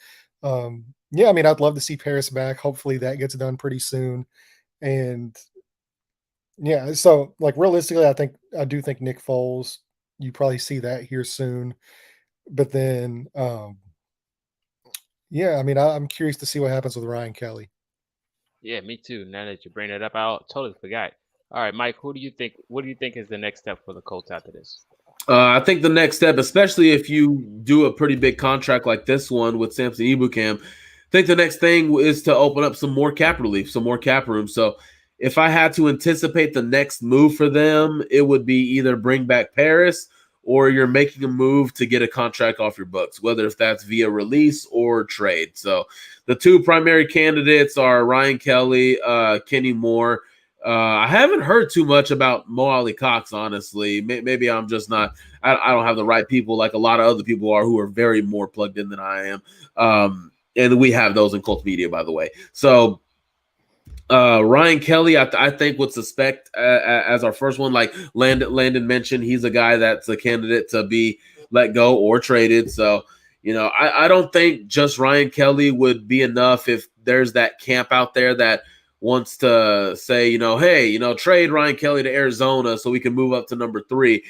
yeah, I mean, I'd love to see Paris back. Hopefully that gets done pretty soon. And yeah, so like realistically, I do think Nick Foles, you probably see that here soon. But then yeah, I mean I'm curious to see what happens with Ryan Kelly. Yeah, me too. Now that you bring it up, I totally forgot. All right, Mike, who do you think? What do you think is the next step for the Colts after this? I think the next step, especially if you do a pretty big contract like this one with Samson Ebukam, I think the next thing is to open up some more cap relief, some more cap room. So if I had to anticipate the next move for them, it would be either bring back Paris or you're making a move to get a contract off your books, whether if that's via release or trade. So the two primary candidates are Ryan Kelly, Kenny Moore. I haven't heard too much about Mo Ali Cox, honestly. Maybe I'm just not. I don't have the right people like a lot of other people are who are very more plugged in than I am. And we have those in Cult Media, by the way. So Ryan Kelly, I think would suspect as our first one. Like Landon mentioned, he's a guy that's a candidate to be let go or traded. So I don't think just Ryan Kelly would be enough if there's that camp out there that wants to say, hey, trade Ryan Kelly to Arizona so we can move up to number 3.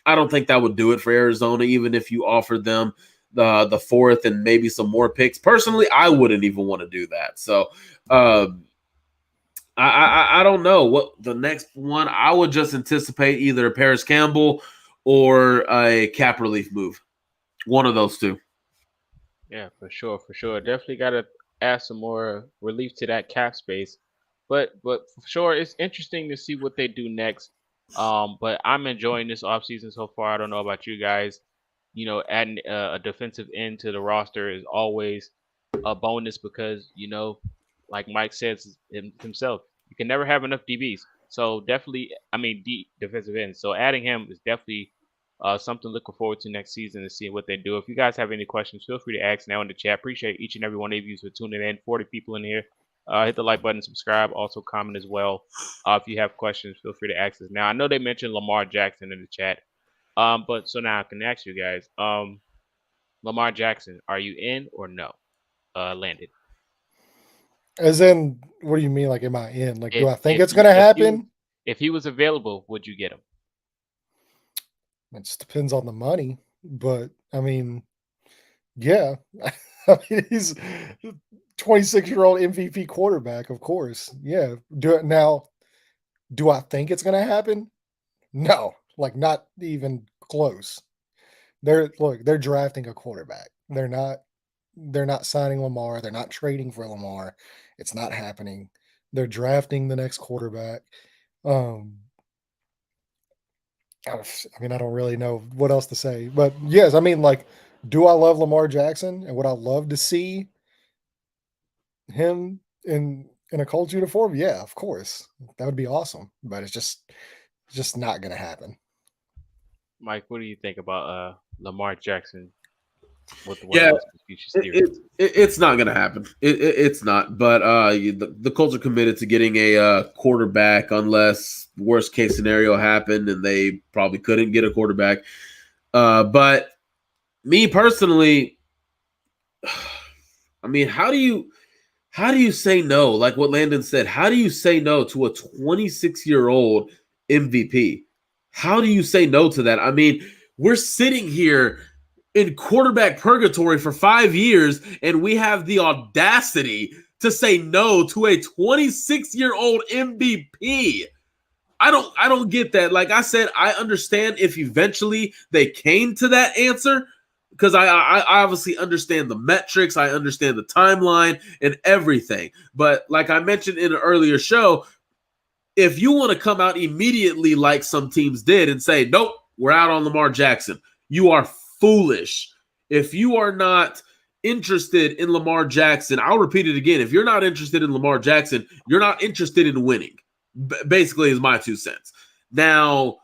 I don't think that would do it for Arizona, even if you offered them the 4th and maybe some more picks. Personally, I wouldn't even want to do that. So I don't know what the next one. I would just anticipate either Paris Campbell or a cap relief move. One of those two. Yeah, for sure, for sure. Definitely got to add some more relief to that cap space. But for sure, it's interesting to see what they do next. But I'm enjoying this offseason so far. I don't know about you guys. Adding a defensive end to the roster is always a bonus because like Mike says himself, you can never have enough DBs. So definitely, I mean, defensive ends. So adding him is definitely something looking forward to next season and seeing what they do. If you guys have any questions, feel free to ask now in the chat. Appreciate each and every one of you for tuning in. 40 people in here. Hit the like button, subscribe, also comment as well. If you have questions, feel free to ask us now. I know they mentioned Lamar Jackson in the chat. But so now I can ask you guys. Lamar Jackson, are you in or no? Landon. As in, what do you mean? Like, am I in? Like, do I think If it's going to if happen? if he was available, would you get him? It just depends on the money. But I mean, yeah. I mean, he's 26-year-old MVP quarterback, of course. Yeah. Do it now. Do I think it's going to happen? No, like not even close. They're drafting a quarterback. They're not signing Lamar. They're not trading for Lamar. It's not happening. They're drafting the next quarterback. Um, I mean, I don't really know what else to say, but yes, I mean, like, do I love Lamar Jackson and would I love to see him in a Colts uniform? Yeah, of course, that would be awesome. But it's just not going to happen. Mike, what do you think about Lamar Jackson with one of Yeah, those future series? it's not going to happen. It's not. But the Colts are committed to getting a quarterback unless worst case scenario happened and they probably couldn't get a quarterback. But Me personally, I mean, how do you say no? Like what Landon said, how do you say no to a 26-year-old MVP? How do you say no to that? I mean, we're sitting here in quarterback purgatory for 5 years, and we have the audacity to say no to a 26-year-old MVP. I don't get that. Like I said, I understand if eventually they came to that answer, because I obviously understand the metrics, I understand the timeline and everything. But like I mentioned in an earlier show, if you want to come out immediately like some teams did and say, nope, we're out on Lamar Jackson, you are foolish. If you are not interested in Lamar Jackson, I'll repeat it again. If you're not interested in Lamar Jackson, you're not interested in winning. Basically, is my 2 cents. Now,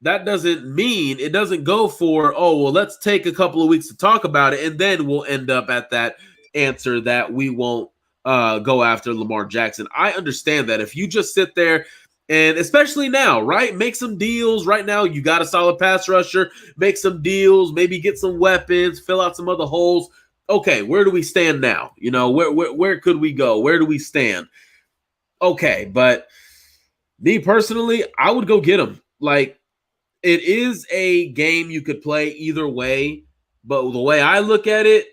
that doesn't mean it doesn't go for, oh, well, let's take a couple of weeks to talk about it, and then we'll end up at that answer that we won't go after Lamar Jackson. I understand that. If you just sit there and especially now, right, make some deals right now. You got a solid pass rusher, make some deals, maybe get some weapons, fill out some other holes. Okay, where do we stand now? You know, where could we go? Where do we stand? Okay, but me personally, I would go get him. Like, it is a game you could play either way, but the way I look at it,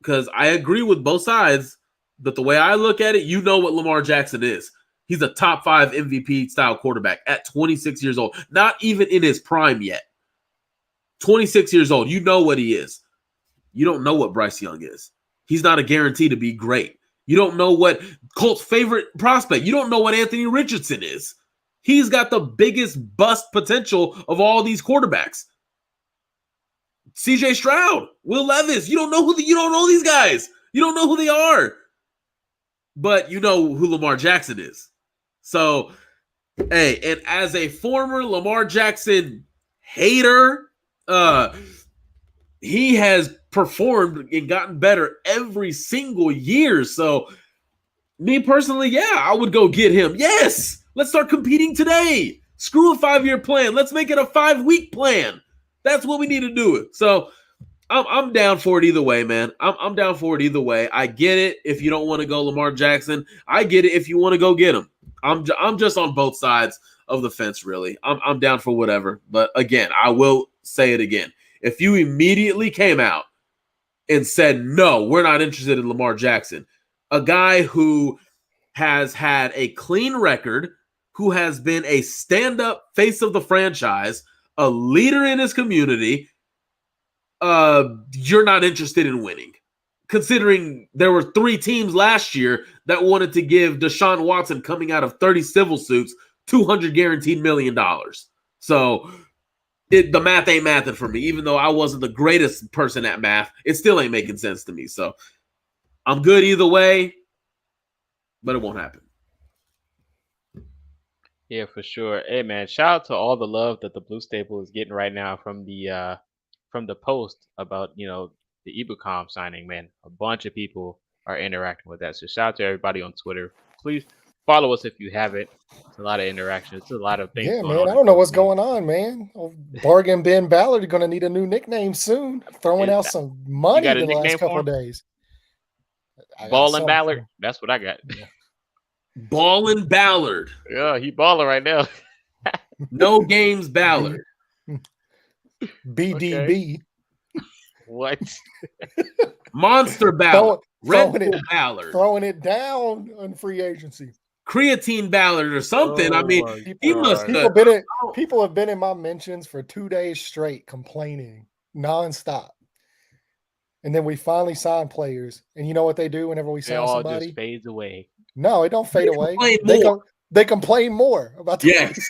because I agree with both sides, but the way I look at it, you know what Lamar Jackson is. He's a top 5 MVP style quarterback at 26 years old, not even in his prime yet. 26 years old, you know what he is. You don't know what Bryce Young is. He's not a guarantee to be great. You don't know what Colts' favorite prospect. You don't know what Anthony Richardson is. He's got the biggest bust potential of all these quarterbacks. CJ Stroud, Will Levis. You don't know these guys. You don't know who they are. But you know who Lamar Jackson is. So, hey, and as a former Lamar Jackson hater, he has performed and gotten better every single year. So, me personally, yeah, I would go get him. Yes, let's start competing today. Screw a 5-year plan. Let's make it a 5-week plan. That's what we need to do. So, I'm down for it either way, man. I'm down for it either way. I get it if you don't want to go Lamar Jackson. I get it if you want to go get him. I'm just on both sides of the fence, really. I'm down for whatever. But again, I will say it again. If you immediately came out and said, no, we're not interested in Lamar Jackson, a guy who has had a clean record, who has been a stand-up face of the franchise, a leader in his community, you're not interested in winning. Considering there were 3 teams last year that wanted to give Deshaun Watson, coming out of 30 civil suits, $200 guaranteed million. So the math ain't mathing for me. Even though I wasn't the greatest person at math, it still ain't making sense to me. So I'm good either way, but it won't happen. Yeah, for sure. Hey man, shout out to all the love that the Blue Staple is getting right now from the post about, the Ibukam signing, man. A bunch of people are interacting with that. So shout out to everybody on Twitter. Please follow us if you haven't. It's a lot of interaction. It's a lot of things Yeah, going man. on. I don't know what's going on, man. Bargain Ben Ballard are going to need a new nickname soon. Throwing out some money got a the last nickname couple for of days. Ballin' Ballard. That's what I got. Yeah. Ballin' Ballard. Yeah, he balling right now. No games Ballard. BDB. What? Monster Ballard. Red throwing Bull it, Ballard. Throwing it down on free agency. Creatine Ballard or something. Oh I mean, my he God. must People have been in my mentions for 2 days straight complaining nonstop. And then we finally sign players. And you know what they do whenever we It sign all somebody? just fades away. No, it don't fade away. complain They complain more about the Yes.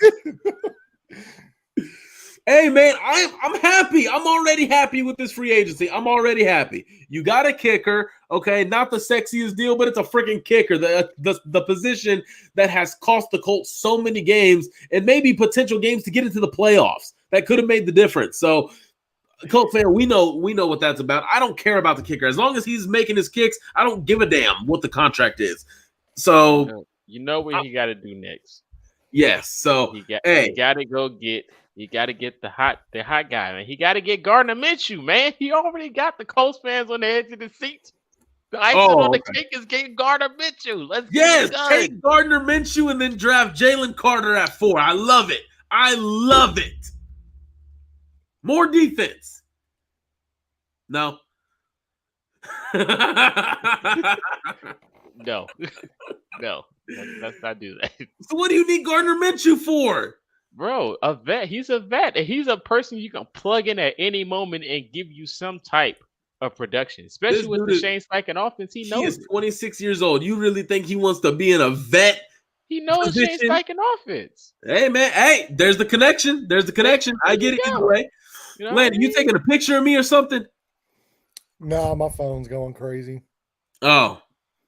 Hey man, I'm happy. I'm already happy with this free agency. I'm already happy. You got a kicker, okay? Not the sexiest deal, but it's a freaking kicker. The position that has cost the Colts so many games and maybe potential games to get into the playoffs. That could have made the difference. So, Colts fan, we know what that's about. I don't care about the kicker. As long as he's making his kicks, I don't give a damn what the contract is. So You know what he got to do next. yes. So He got to go get You got to get the hot guy, man. He got to get Gardner Minshew, man. He already got the Colts fans on the edge of the seats. The icing on Oh, the okay. cake is getting Gardner Minshew. Let's get it Yes, done. take Gardner Minshew and then draft Jalen Carter at 4. I love it. I love it. More defense. No. No, no, let's not do that, So what do you need Gardner Minshew for? bro. A vet. He's a vet, and he's a person you can plug in at any moment and give you some type of production, especially This with dude the is- Shane Steichen offense. He He knows is it. 26 years old. You really think he wants to be in a vet He knows Shane position? Steichen offense. Hey, man. Hey, there's the connection. There's the connection. I get it you either go. way. You know what I Landon, you mean? taking a picture of me or something? Nah, my phone's going crazy. Oh,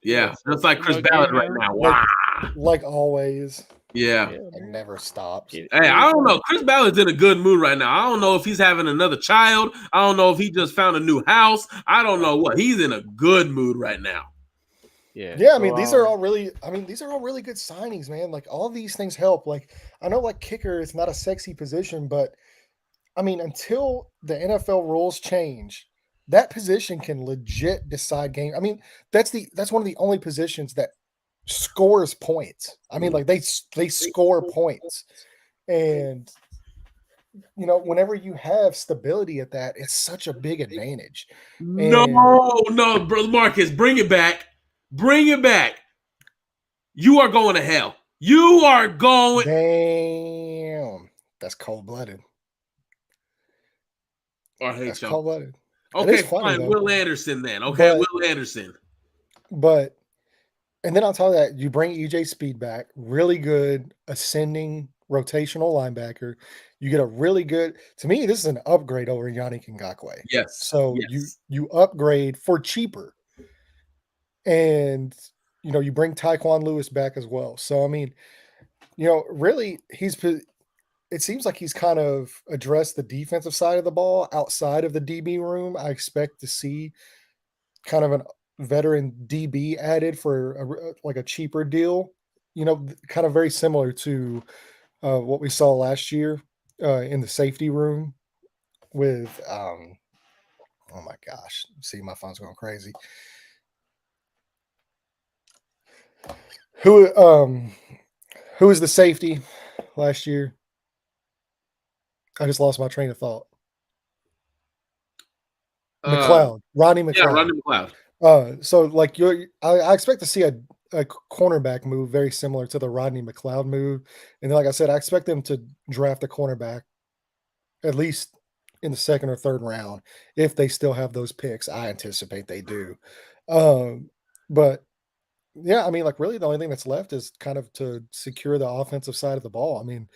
yeah. Yeah, so, Just like you Chris know, Ballard get right him. now. Like, Wow. like always. Yeah. Yeah, It man. never stops. Get Hey, it I don't done. know. Chris Ballard's in a good mood right now. I don't know if he's having another child. I don't know if he just found a new house. I don't know what. He's in a good mood right now. Yeah. Yeah, I so, mean, these are all really good signings, man. Like all these things help. Like I know like kicker is not a sexy position, but I mean, until the NFL rules change, that position can legit decide game. I mean, that's one of the only positions that scores points. I mean, like they score points. And you know, whenever you have stability at that, it's such a big advantage. And No, brother Marcus, bring it back. Bring it back. You are going to hell. You are going. damn, that's cold-blooded. I hate That's y'all. cold-blooded. It Okay, is funny, fine. though. Will Anderson then. Okay, But- Will Anderson. But and then on top of that, you bring EJ Speed back, really good ascending rotational linebacker. You get a really good. To me, this is an upgrade over Yannick Ngakoue. Yes. So yes. you upgrade for cheaper, and you know you bring Tyquan Lewis back as well. So I mean, you know, really, it seems like he's kind of addressed the defensive side of the ball outside of the DB room. I expect to see kind of a veteran DB added for like a cheaper deal, you know, kind of very similar to what we saw last year in the safety room with, oh my gosh, see, my phone's going crazy. Who was the safety last year? I just lost my train of thought. McLeod, Rodney McLeod. Yeah, Rodney McLeod. So like I expect to see a cornerback move very similar to the Rodney McLeod move. And then, like I said, I expect them to draft a cornerback at least in the second or third round if they still have those picks. I anticipate they do. But yeah, I mean, like really the only thing that's left is kind of to secure the offensive side of the ball. I mean,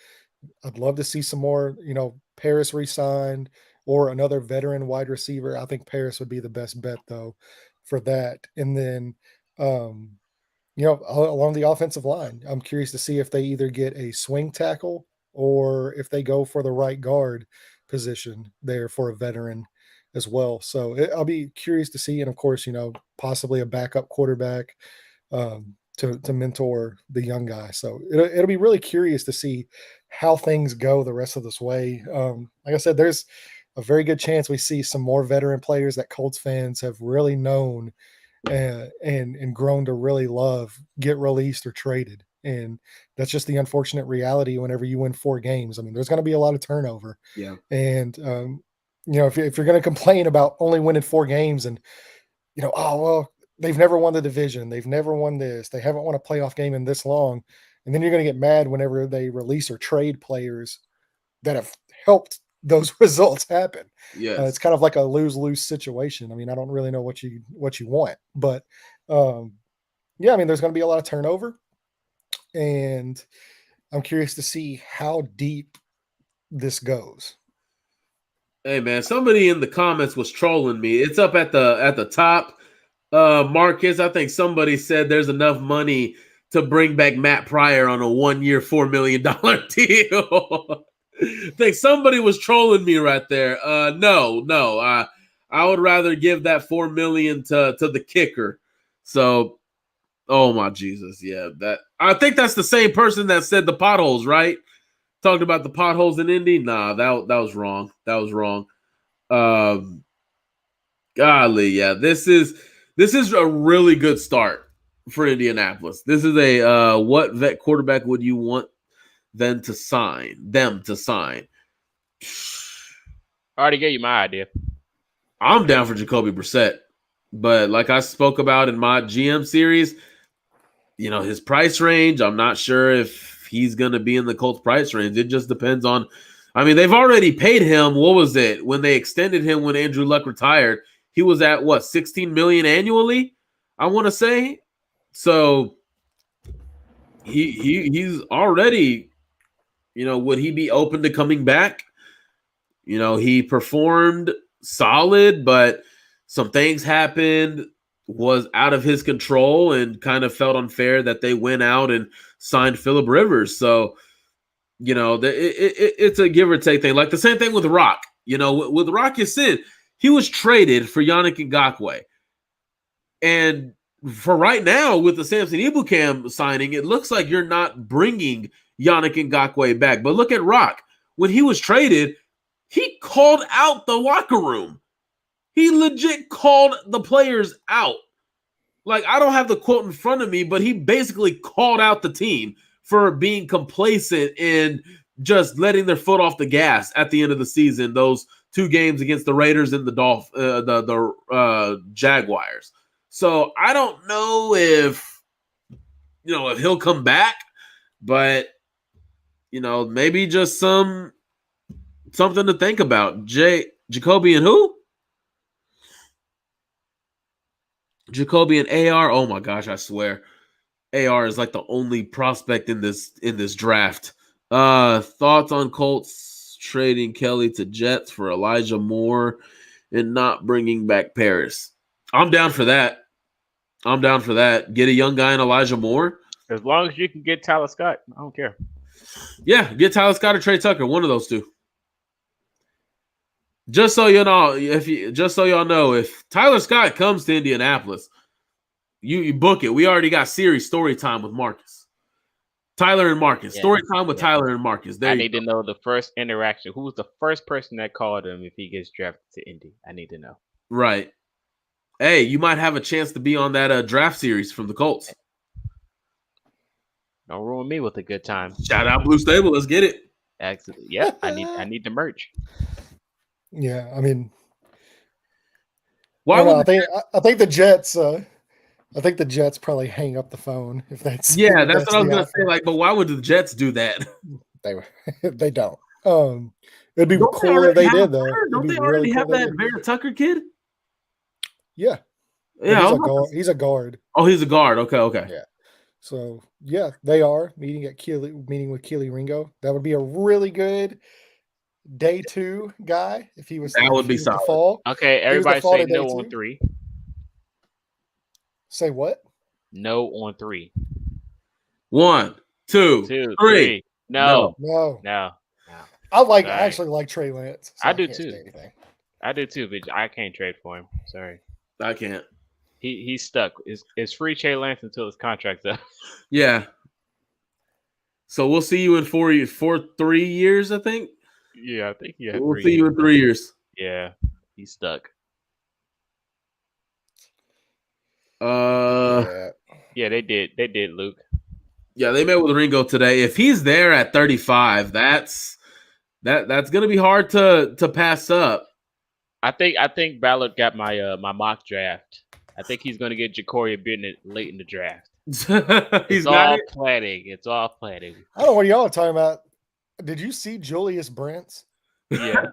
I'd love to see some more, you know, Paris re-signed or another veteran wide receiver. I think Paris would be the best bet though for that. And then, you know, along the offensive line, I'm curious to see if they either get a swing tackle or if they go for the right guard position there for a veteran as well. So I'll be curious to see. And of course, you know, possibly a backup quarterback to mentor the young guy. So it'll be really curious to see how things go the rest of this way. Like I said, there's a very good chance we see some more veteran players that Colts fans have really known and grown to really love get released or traded. And that's just the unfortunate reality whenever you win 4 games. I mean, there's going to be a lot of turnover. Yeah. And, you know, if you're going to complain about only winning 4 games and, you know, oh, well, they've never won the division. They've never won this. They haven't won a playoff game in this long. And then you're going to get mad whenever they release or trade players that have helped those results happen. Yes. It's kind of like a lose-lose situation. I mean, I don't really know what you want, but yeah, I mean, there's going to be a lot of turnover, and I'm curious to see how deep this goes. Hey man, somebody in the comments was trolling me. It's up at the top. Marcus, I think somebody said there's enough money to bring back Matt Pryor on a 1-year, $4 million deal. I think somebody was trolling me right there. No. I would rather give that $4 million to the kicker. So, oh my Jesus, yeah. That I think that's the same person that said the potholes, right? Talked about the potholes in Indy. Nah, that was wrong. That was wrong. Golly, yeah. This is a really good start for Indianapolis. This is a what vet quarterback would you want them to sign? I already gave you my idea. I'm down for Jacoby Brissett, but like I spoke about in my GM series, his price range, I'm not sure if he's going to be in the Colts price range. It just depends on, they've already paid him. What was it when they extended him when Andrew Luck retired? He was at what, $16 million annually, I want to say. So he's already, would he be open to coming back? He performed solid, but some things happened, was out of his control, and kind of felt unfair that they went out and signed Phillip Rivers. So, it's a give or take thing. Like the same thing with Rock. With Rock Ya-Sin, he was traded for Yannick Ngakoue. And for right now, with the Samson Ebukam signing, it looks like you're not bringing Yannick Ngakoue back. But look at Rock. When he was traded, he called out the locker room. He legit called the players out. Like, I don't have the quote in front of me, but he basically called out the team for being complacent and just letting their foot off the gas at the end of the season. Those 2 games against the Raiders and the Jaguars. So I don't know if he'll come back, but maybe just something to think about. Jacoby and who? Jacoby and AR. Oh my gosh, I swear. AR is like the only prospect in this draft. Thoughts on Colts trading Kelly to Jets for Elijah Moore and not bringing back Paris? I'm down for that. Get a young guy in Elijah Moore. As long as you can get Tyler Scott, I don't care. Yeah, get Tyler Scott or Trey Tucker, one of those two. Just so y'all know, if Tyler Scott comes to Indianapolis, you book it. We already got series story time with Marcus. Tyler and Marcus. Yeah. Story time with Tyler and Marcus. I need to know the first interaction. Who's the first person that called him if he gets drafted to Indy? I need to know. Right. Hey, you might have a chance to be on that draft series from the Colts. Don't ruin me with a good time. Shout out Blue Stable. Let's get it. Actually, yeah, I need the merch. Yeah, I mean, why? I think the Jets. I think the Jets probably hang up the phone if that's. Yeah, that's what I was gonna say. Like, but why would the Jets do that? They don't. It'd be cool if they did though. Don't they already have that Vera Tucker kid? Yeah. Yeah. He's a guard. Oh, he's a guard. Okay. Yeah. So yeah, they are meeting with Keely Ringo. That would be a really good day 2 guy if he was. That would be solid. Fall. Okay, everybody say no on 3. Say what? No on 3. 1, 2, 3. No. I actually like Trey Lance. So I do too. I do too, but I can't trade for him. Sorry, I can't. He's stuck. It's free Trey Lance until his contract's up. Yeah. So we'll see you in 3 years, I think. Yeah, I think we'll see you in 3 years. Yeah, he's stuck. Yeah, they did. They did, Luke. Yeah, they met with Ringo today. If he's there at 35, that's gonna be hard to pass up. I think Ballard got my mock draft. I think he's gonna get Jacoria Bennett late in the draft. It's all planning. I don't know what y'all are talking about. Did you see Julius Brents? Yeah.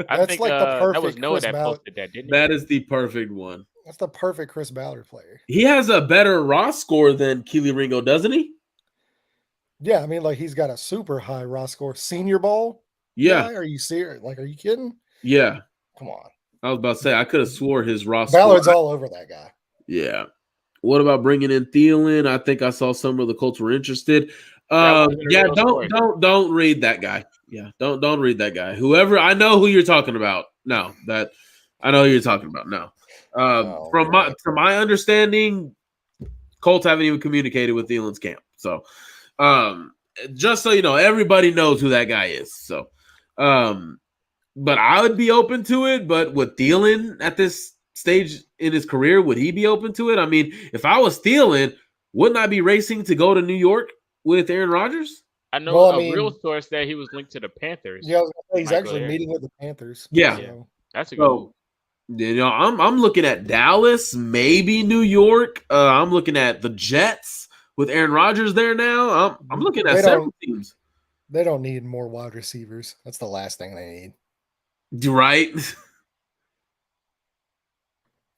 I think like the perfect that was Noah that posted that, didn't he? That is the perfect one. That's the perfect Chris Ballard player. He has a better raw score than Keely Ringo, doesn't he? Yeah, I mean, like he's got a super high raw score. Senior Bowl? Yeah. Are you serious? Like, are you kidding? Yeah. Come on. I was about to say, I could have swore his raw score. Ballard's all over that guy. Yeah. What about bringing in Thielen? I think I saw some of the Colts were interested. Don't read that guy. Yeah, don't read that guy. Whoever, I know who you're talking about. No, I know who you're talking about. No. From my understanding, Colts haven't even communicated with Thielen's camp. So just so you know, everybody knows who that guy is. So, but I would be open to it. But with Thielen at this stage in his career, would he be open to it? I mean, if I was Thielen, wouldn't I be racing to go to New York with Aaron Rodgers? I know Well, I a real mean, source that he was linked to the Panthers. yeah, I was gonna say he's Might go actually there. meeting with the Panthers. Yeah. So, That's a good move. You know, I'm looking at Dallas, maybe New York. I'm looking at the Jets with Aaron Rodgers there now. I'm looking at They several don't- teams. they don't need more wide receivers. That's the last thing they need. Right?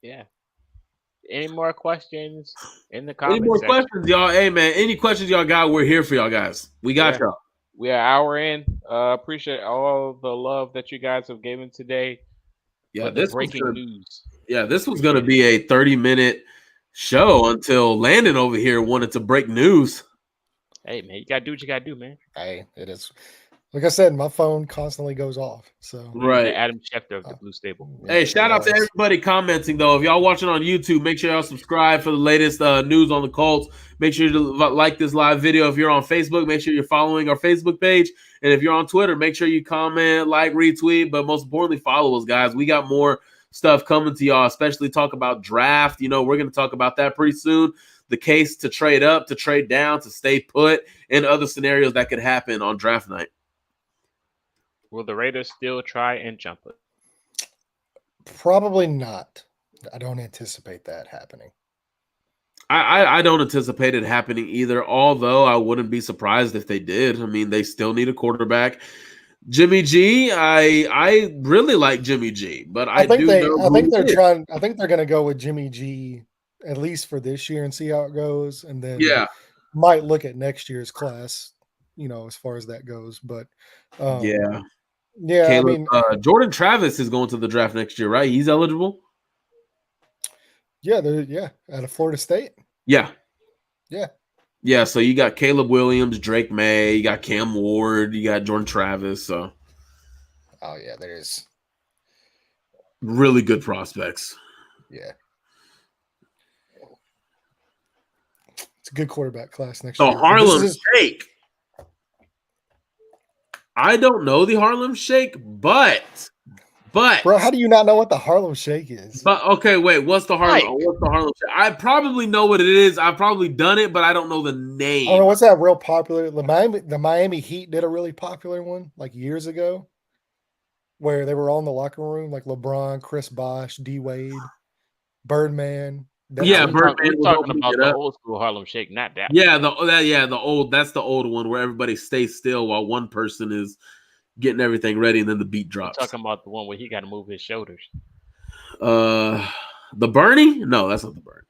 Yeah. Any more questions in the Any comments more section? questions, y'all? Hey, man, any questions y'all got? We're here for y'all guys. We got Yeah. y'all. We are an hour in. Appreciate all the love that you guys have given today. Yeah, for the this was breaking gonna, news. yeah, this was gonna be a 30-minute show until Landon over here wanted to break news. Hey man, you gotta do what you gotta do, man. Hey, it is. Like I said, my phone constantly goes off. So Right. The Adam Schefter of the Blue Stable. Hey, shout out to everybody commenting though. If y'all watching on YouTube, make sure y'all subscribe for the latest news on the Colts. Make sure to like this live video. If you're on Facebook, make sure you're following our Facebook page. And if you're on Twitter, make sure you comment, like, retweet, but most importantly, follow us, guys. We got more stuff coming to y'all, especially talk about draft. You know, we're going to talk about that pretty soon. The case to trade up, to trade down, to stay put, and other scenarios that could happen on draft night. Will the Raiders still try and jump it? Probably not. I don't anticipate that happening. I don't anticipate it happening either, although I wouldn't be surprised if they did. I mean, they still need a quarterback. Jimmy G, I really like Jimmy G, but I think they're going to go with Jimmy G at least for this year and see how it goes, and then might look at next year's class, you know, as far as that goes. But yeah. Caleb, I mean, Jordan Travis is going to the draft next year, right? He's eligible. Yeah, out of Florida State. Yeah. Yeah. So you got Caleb Williams, Drake May, you got Cam Ward, you got Jordan Travis. So, oh yeah, there's really good prospects. Yeah, it's a good quarterback class next year. The Harlem Shake. I don't know the Harlem Shake, but bro, how do you not know what the Harlem Shake is? But okay, wait, what's the Harlem Shake? I probably know what it is. I've probably done it, but I don't know the name. Oh, what's that real popular? The Miami Heat did a really popular one like years ago, where they were all in the locker room, like LeBron, Chris Bosh, D Wade, Birdman. Birdman. We're talking about the old school Harlem Shake, not that. Yeah, that's the old one where everybody stays still while one person is getting everything ready, and then the beat drops. We're talking about the one where he got to move his shoulders. The Bernie? No, that's not the Bernie.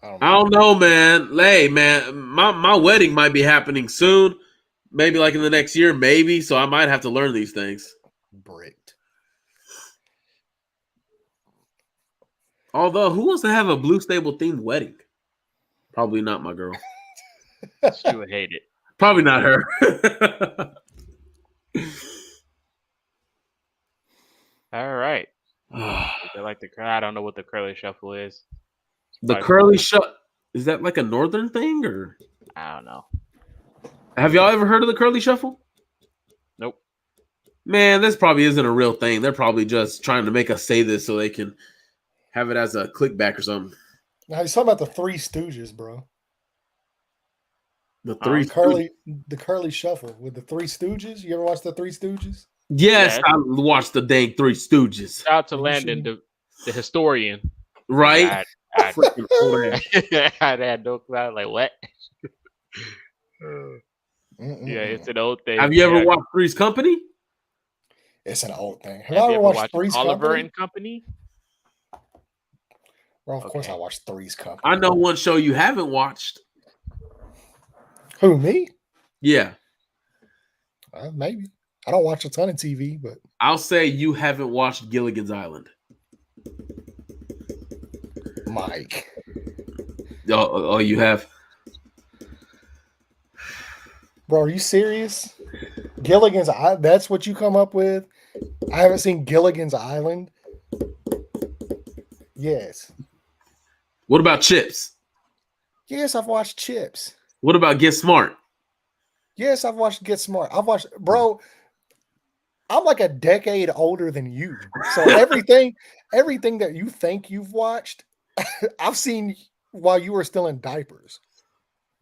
I don't know, man. Hey, man, my wedding might be happening soon. Maybe like in the next year, maybe. So I might have to learn these things. Bricked. Although, who wants to have a Blue Stable themed wedding? Probably not my girl. She would hate it. Probably not her. All right. I don't know what the curly shuffle is. The curly shuffle, is that like a northern thing, or I don't know. Have y'all ever heard of the curly shuffle? Nope. Man, this probably isn't a real thing. They're probably just trying to make us say this so they can have it as a clickback or something. Now he's talking about the Three Stooges, bro. The curly shuffle with the Three Stooges. You ever watch the Three Stooges? Yes, I watched the dang Three Stooges. Shout out to Landon, the historian. Right? I had no clue. I was like, what? Yeah, it's an old thing. Have you ever watched Three's Company? It's an old thing. Have you ever watched Three's Oliver and Company? Well, of course I watched Three's Company. I know one show you haven't watched. Who, me? Yeah. Maybe. I don't watch a ton of TV, but I'll say you haven't watched Gilligan's Island. Mike. Oh, you have? Bro, are you serious? Gilligan's Island? That's what you come up with? I haven't seen Gilligan's Island. Yes. What about Chips? Yes, I've watched Chips. What about Get Smart? Yes, I've watched Get Smart. I've watched, bro. I'm like a decade older than you, so everything that you think you've watched, I've seen while you were still in diapers.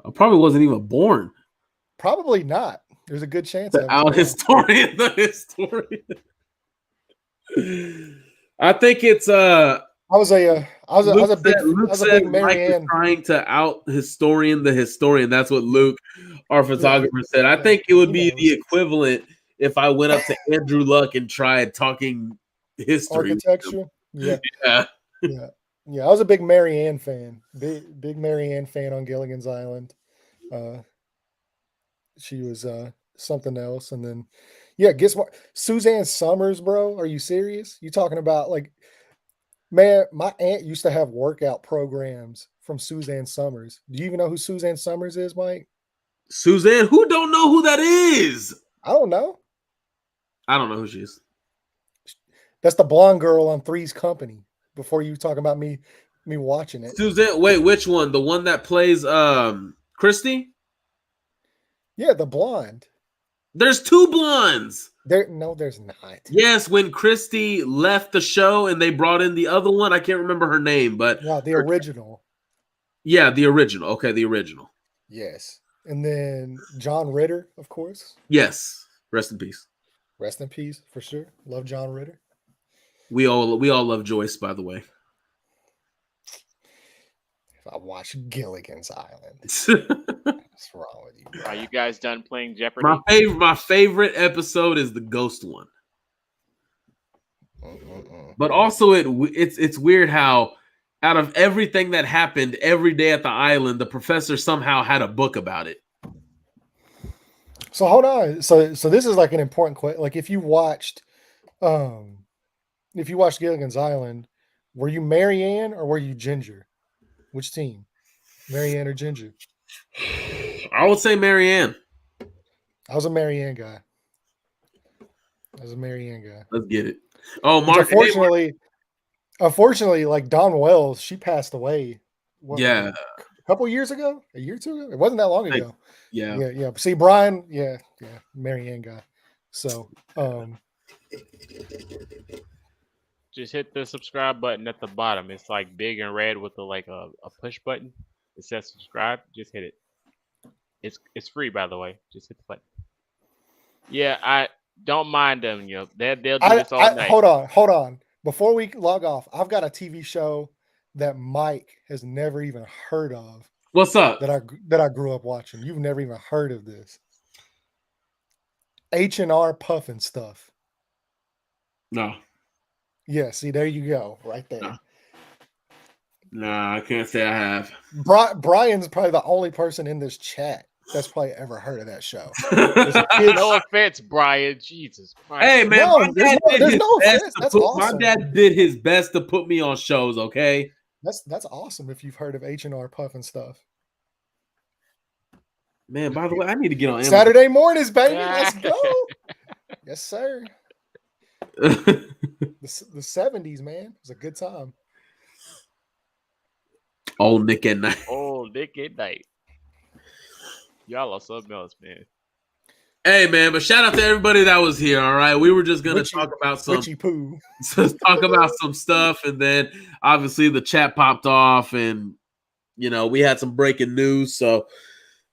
I probably wasn't even born. Probably not. There's a good chance. The out historian, the historian. I think it's I was a big Marianne trying to out historian the historian. That's what Luke, our photographer, said. I think it would be the equivalent if I went up to Andrew Luck and tried talking history. Architecture. Yeah. Yeah. Yeah. Yeah. I was a big Marianne fan. Big Marianne fan on Gilligan's Island. She was something else. And then guess what? Suzanne Summers, bro. Are you serious? You talking about like, man, my aunt used to have workout programs from Suzanne Summers. Do you even know who Suzanne Summers is, Mike? Suzanne? Who don't know who that is? I don't know. I don't know who she is. That's the blonde girl on Three's Company. Before you talking about me watching it. Suzanne, wait, which one? The one that plays Christy? Yeah, the blonde. There's two blondes. No, there's not. Yes, when Christy left the show and they brought in the other one, I can't remember her name, but the original. Yeah, the original. Okay, the original. Yes. And then John Ritter, of course. Yes. Rest in peace. Rest in peace, for sure. Love John Ritter. We all love Joyce, by the way. If I watch Gilligan's Island. What's wrong with you, bro? Are you guys done playing Jeopardy? My favorite episode is the ghost one. But also it's weird how out of everything that happened every day at the island, the professor somehow had a book about it. So hold on. So this is like an important question. Like if you watched Gilligan's Island, were you Marianne or were you Ginger? Which team? Marianne or Ginger? I would say Marianne. I was a Marianne guy. Let's get it. Oh, Mark. Unfortunately, like Dawn Wells, she passed away. A couple years ago, a year or two ago. It wasn't that long ago. Yeah. See, Brian, Marianne guy. So, just hit the subscribe button at the bottom. It's like big and red with a push button. It says subscribe. Just hit it. It's free, by the way. Just hit the button. Yeah, I don't mind them. They'll do this all night. Hold on. Before we log off, I've got a TV show that Mike has never even heard of. What's up? That I grew up watching. You've never even heard of this. H&R Puffin Stuff. No. Yeah, see, there you go. Right there. No, I can't say I have. Brian's probably the only person in this chat that's probably ever heard of that show. No offense, Brian. Jesus Christ. Hey, man. There's no offense. That's awesome. My dad did his best to put me on shows, okay? That's awesome if you've heard of H&R Puffin Stuff. Man, by the way, I need to get on Amazon. Saturday mornings, baby. Let's go. Yes, sir. The 70s, man. It was a good time. Old Nick at Night. Y'all are something else, man. Hey, man, but shout out to everybody that was here, all right? We were just going to talk about some stuff, and then obviously the chat popped off, and, we had some breaking news, so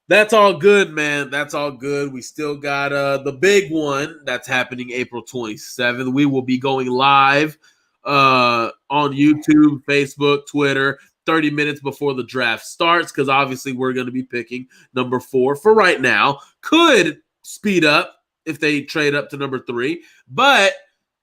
that's all good, man. That's all good. We still got the big one that's happening April 27th. We will be going live on YouTube, Facebook, Twitter, 30 minutes before the draft starts, because obviously we're going to be picking number 4 for right now. Could speed up if they trade up to number 3. But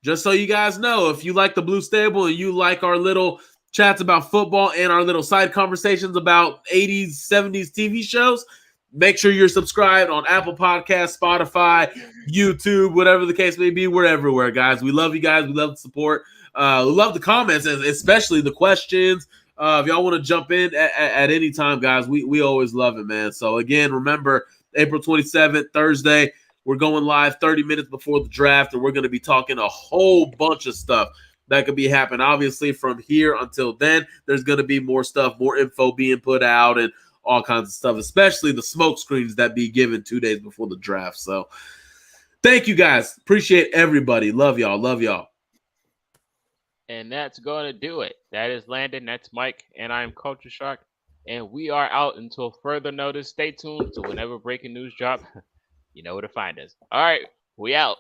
just so you guys know, if you like the Blue Stable and you like our little chats about football and our little side conversations about 80s, 70s TV shows, make sure you're subscribed on Apple Podcasts, Spotify, YouTube, whatever the case may be. We're everywhere, guys. We love you guys. We love the support. We love the comments, and especially the questions. If y'all want to jump in at any time, guys, we always love it, man. So, again, remember, April 27th, Thursday, we're going live 30 minutes before the draft, and we're going to be talking a whole bunch of stuff that could be happening. Obviously, from here until then, there's going to be more stuff, more info being put out, and all kinds of stuff, especially the smoke screens that be given 2 days before the draft. So thank you guys. Appreciate everybody. Love y'all. Love y'all. And that's going to do it. That is Landon. That's Mike. And I'm Culture Shock. And we are out until further notice. Stay tuned to whenever breaking news drop. You know where to find us. All right. We out.